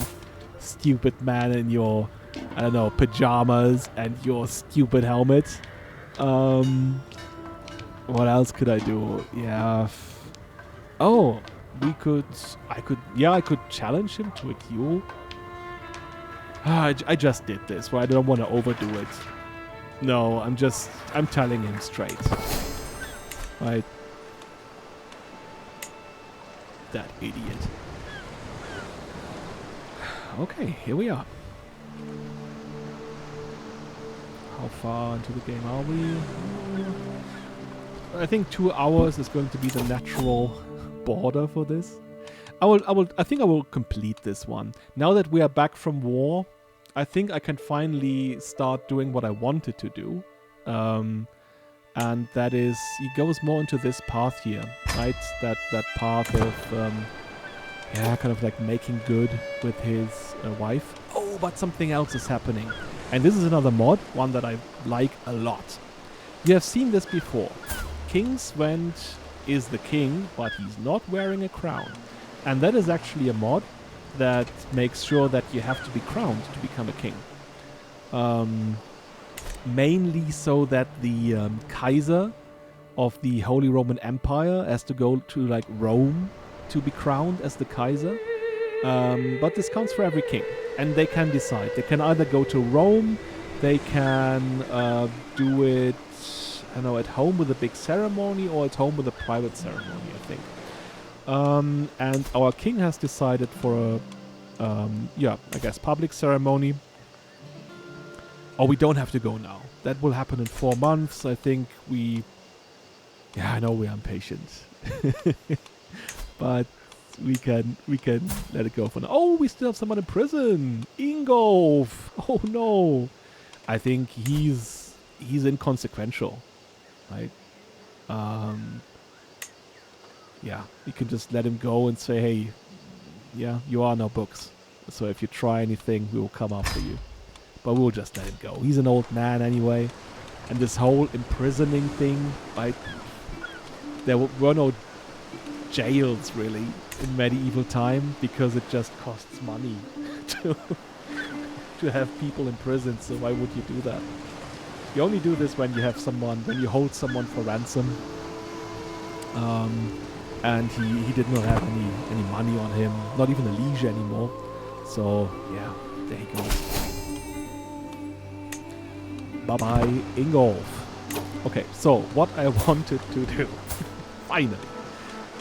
stupid man in your, I don't know, pajamas and your stupid helmet. What else could I do? Yeah. Oh, I could challenge him to a duel. I just did this, right? I don't want to overdo it. No, I'm telling him straight. Right. That idiot. Okay, here we are. How far into the game are we? I think 2 hours is going to be the natural border for this. I think I will complete this one. Now that we are back from war, I think I can finally start doing what I wanted to do. And that is, he goes more into this path here, right? That path of, kind of like making good with his wife. Oh, but something else is happening. And this is another mod, one that I like a lot. You have seen this before. King Svend is the king, but he's not wearing a crown. And that is actually a mod that makes sure that you have to be crowned to become a king. mainly so that the Kaiser of the Holy Roman Empire has to go to like Rome to be crowned as the Kaiser. But this counts for every king, and they can decide. They can either go to Rome, they can do it, I don't know, at home with a big ceremony, or at home with a private ceremony, I think. And our king has decided for a, I guess, public ceremony. Oh, we don't have to go now. That will happen in 4 months. I think I know we're impatient. But we can let it go for now. Oh, we still have someone in prison. Ingolf. Oh no. I think he's inconsequential. Right? We can just let him go and say, hey, you are in our books. So if you try anything, we will come after you. But we'll just let him go. He's an old man anyway. And this whole imprisoning thing, right? There were no jails, really, in medieval time, because it just costs money to have people in prison. So why would you do that? You only do this when you hold someone for ransom. And he did not have any money on him, not even a liege anymore. So, yeah, there he goes. Bye-bye, Ingolf. Okay, so what I wanted to do, finally,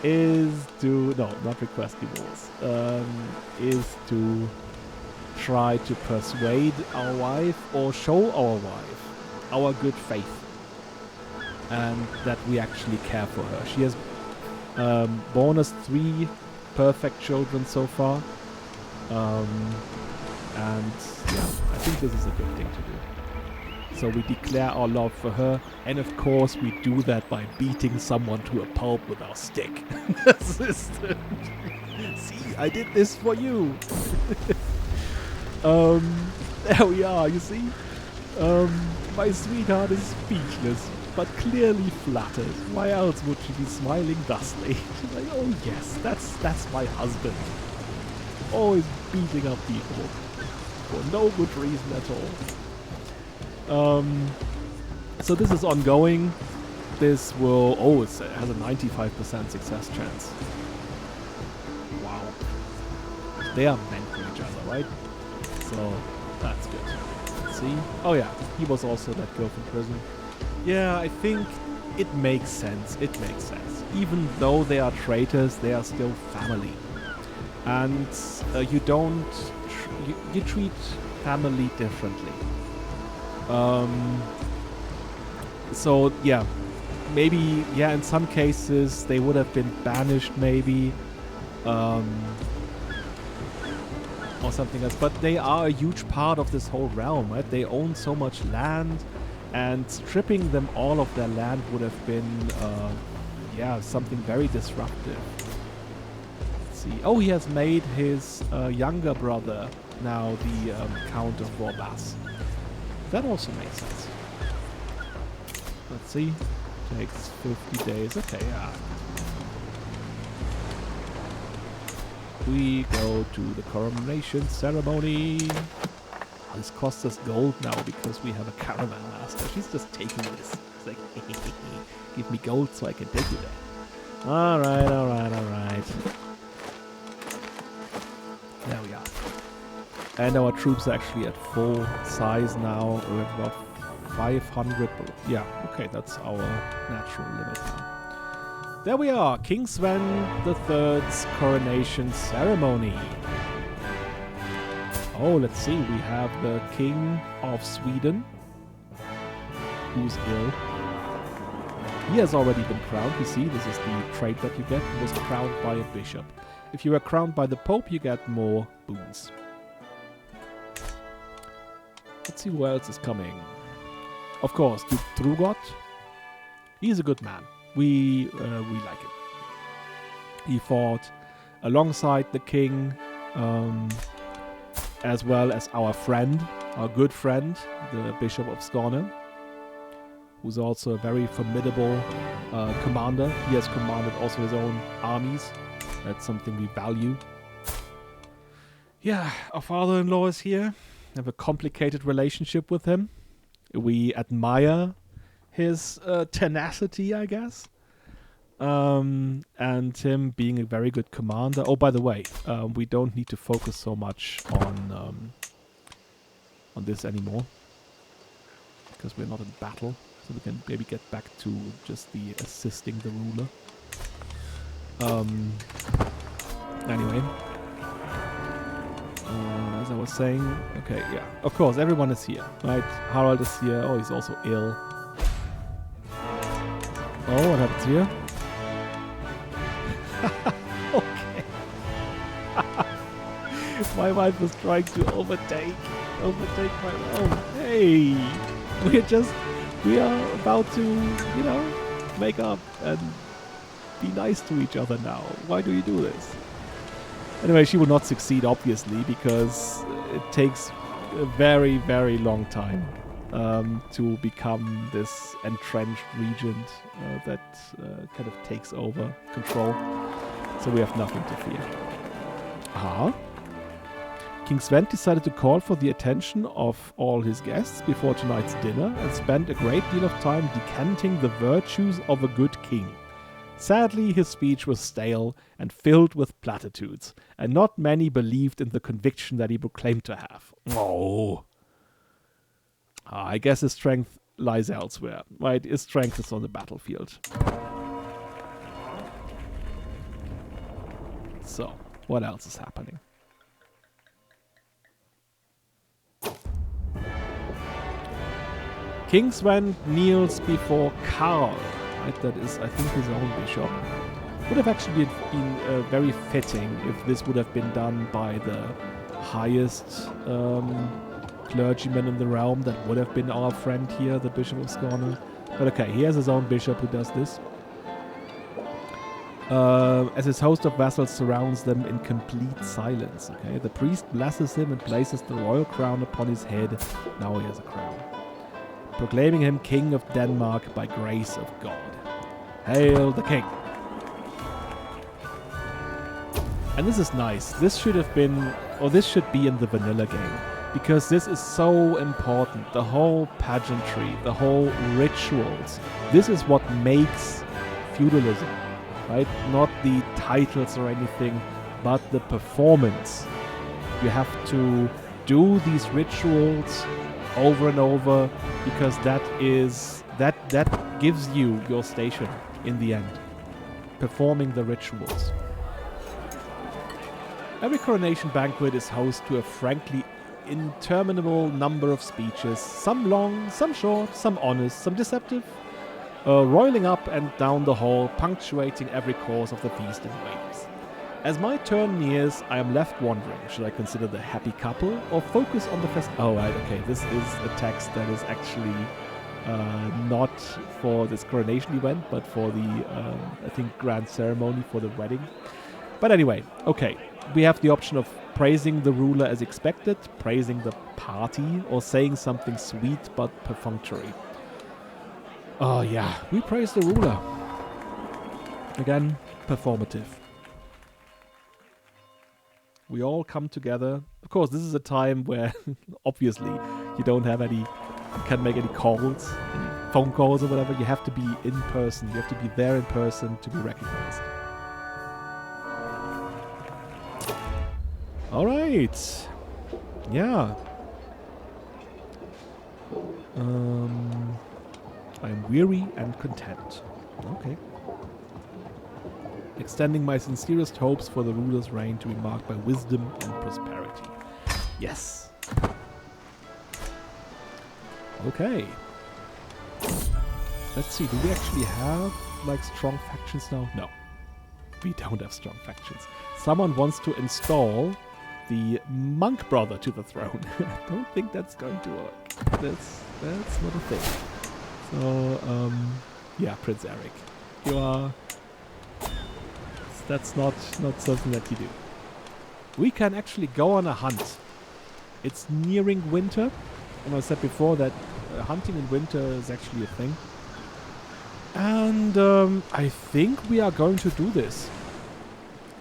is to, no, not request divorce, is to try to persuade our wife, or show our wife our good faith, and that we actually care for her. She has born us 3 perfect children so far, and I think this is a good thing to do. So we declare our love for her, and of course we do that by beating someone to a pulp with our stick. Assistant. See, I did this for you. There we are, you see? My sweetheart is speechless, but clearly flattered. Why else would she be smiling thusly? She's like, oh yes, that's my husband. Always beating up people for no good reason at all. So this is ongoing. This will... Oh, it has a 95% success chance. Wow. They are meant for each other, right? So, that's good. Let's see. Oh yeah, he was also let go from prison. Yeah, I think it makes sense. It makes sense. Even though they are traitors, they are still family. And you don't... you treat family differently. So yeah, maybe, in some cases they would have been banished maybe, or something else, but they are a huge part of this whole realm, right? They own so much land, and stripping them all of their land would have been, something very disruptive. Let's see. Oh, he has made his younger brother now the Count of Vorbas. That also makes sense. Let's see. Takes 50 days. Okay, yeah. We go to the coronation ceremony. This costs us gold now because we have a caravan master. She's just taking this. It's like, give me gold so I can take you there. Alright. There we are. And our troops are actually at full size now. We're at about 500. Yeah, okay, that's our natural limit now. There we are, King Svend III's coronation ceremony. Oh, let's see, we have the King of Sweden, who's ill. He has already been crowned. You see, this is the trait that you get. He was crowned by a bishop. If you are crowned by the Pope, you get more boons. Let's see who else is coming. Of course, Duke Trugot. He's a good man. We like him. He fought alongside the king, as well as our friend, our good friend, the Bishop of Skjalm, who's also a very formidable commander. He has commanded also his own armies. That's something we value. Yeah, our father-in-law is here. I have a complicated relationship with him. We admire his tenacity, I guess. And him being a very good commander. Oh, by the way, we don't need to focus so much on this anymore, because we're not in battle, so we can maybe get back to just the assisting the ruler. Anyway, as I was saying, okay, yeah, of course, everyone is here, right? Harald is here. Oh, he's also ill. Oh, what happens here? Okay. My wife was trying to overtake my realm. Hey, we are about to, you know, make up and be nice to each other now. Why do you do this? Anyway, she will not succeed, obviously, because it takes a very, very long time to become this entrenched regent that kind of takes over control. So we have nothing to fear. Aha. King Svend decided to call for the attention of all his guests before tonight's dinner and spent a great deal of time decanting the virtues of a good king. Sadly, his speech was stale and filled with platitudes, and not many believed in the conviction that he proclaimed to have. Oh. I guess his strength lies elsewhere, right? His strength is on the battlefield. So, what else is happening? King Svend kneels before Karl. Right, that is, I think, his own bishop. Would have actually been very fitting if this would have been done by the highest clergyman in the realm. That would have been our friend here, the Bishop of Skjalm. But okay, he has his own bishop who does this. As his host of vassals surrounds them in complete silence. Okay, the priest blesses him and places the royal crown upon his head. Now he has a crown, proclaiming him King of Denmark by grace of God. Hail the King! And this is nice. This should have been, or this should be in the vanilla game, because this is so important. The whole pageantry, the whole rituals. This is what makes feudalism, right? Not the titles or anything, but the performance. You have to do these rituals over and over, because that gives you your station in the end. Performing the rituals. Every coronation banquet is host to a frankly interminable number of speeches, some long, some short, some honest, some deceptive, roiling up and down the hall, punctuating every course of the feast in waves. As my turn nears, I am left wondering, should I consider the happy couple or focus on the fest? Oh, right, okay, this is a text that is actually not for this coronation event, but for the, I think, grand ceremony for the wedding. But anyway, okay, we have the option of praising the ruler as expected, praising the party, or saying something sweet but perfunctory. Oh yeah, we praise the ruler. Again, performative. We all come together. Of course, this is a time where, obviously, you don't have any, you can't make any calls, any phone calls or whatever. You have to be in person. You have to be there in person to be recognized. All right. Yeah. I am weary and content. Okay. Extending my sincerest hopes for the ruler's reign to be marked by wisdom and prosperity. Yes. Okay. Let's see, do we actually have, like, strong factions now? No. We don't have strong factions. Someone wants to install the monk brother to the throne. I don't think that's going to work. That's not a thing. So, yeah, Prince Eric. You are... That's not something that you do. We can actually go on a hunt. It's nearing winter. And I said before that hunting in winter is actually a thing. And I think we are going to do this.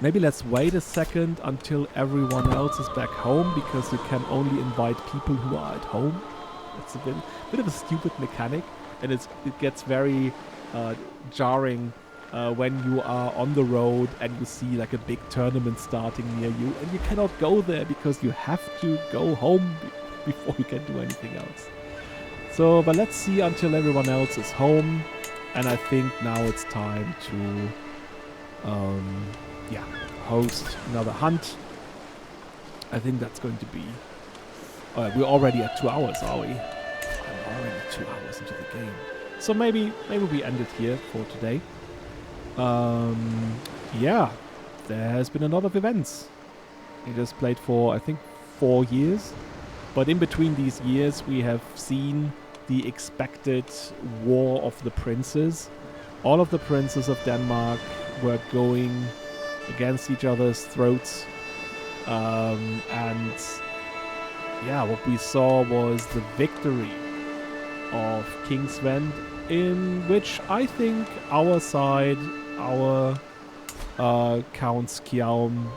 Maybe let's wait a second until everyone else is back home, because you can only invite people who are at home. It's a bit of a stupid mechanic, and it gets very jarring when you are on the road and you see like a big tournament starting near you, and you cannot go there because you have to go home before you can do anything else. So, but let's see until everyone else is home, and I think now it's time to host another hunt. I think that's going to be... we're already at 2 hours, are we? I'm already 2 hours into the game. So maybe we end it here for today. Yeah, there has been a lot of events. We just played for, I think, 4 years. But in between these years, we have seen the expected war of the princes. All of the princes of Denmark were going against each other's throats. And yeah, what we saw was the victory of King Svend, in which I think our side, our Count Skjalm,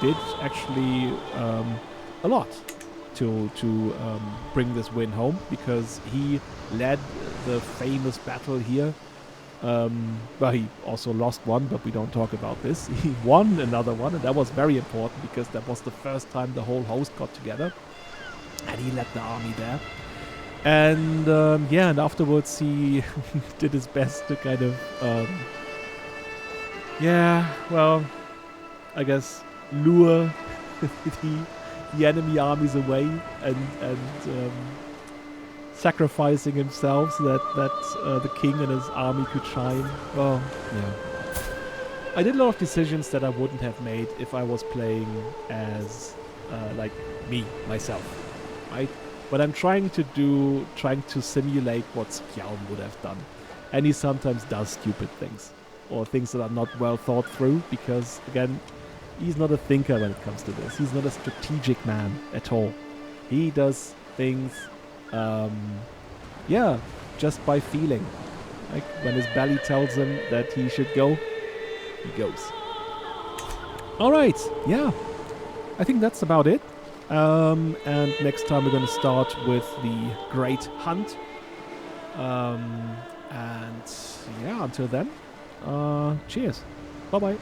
did actually a lot to bring this win home, because he led the famous battle here. Well, he also lost one, but we don't talk about this. He won another one, and that was very important because that was the first time the whole host got together, and he led the army there. And and afterwards he did his best to kind of I guess lure the enemy armies away and sacrificing himself so that the king and his army could shine. Well, yeah. I did a lot of decisions that I wouldn't have made if I was playing as like myself, right? But I'm trying to simulate what Skjalm would have done. And he sometimes does stupid things, or things that are not well thought through, because, again, he's not a thinker when it comes to this. He's not a strategic man at all. He does things, just by feeling. Like, when his belly tells him that he should go, he goes. Alright, yeah. I think that's about it. And next time we're going to start with the Great Hunt. And yeah, until then, cheers. Bye-bye.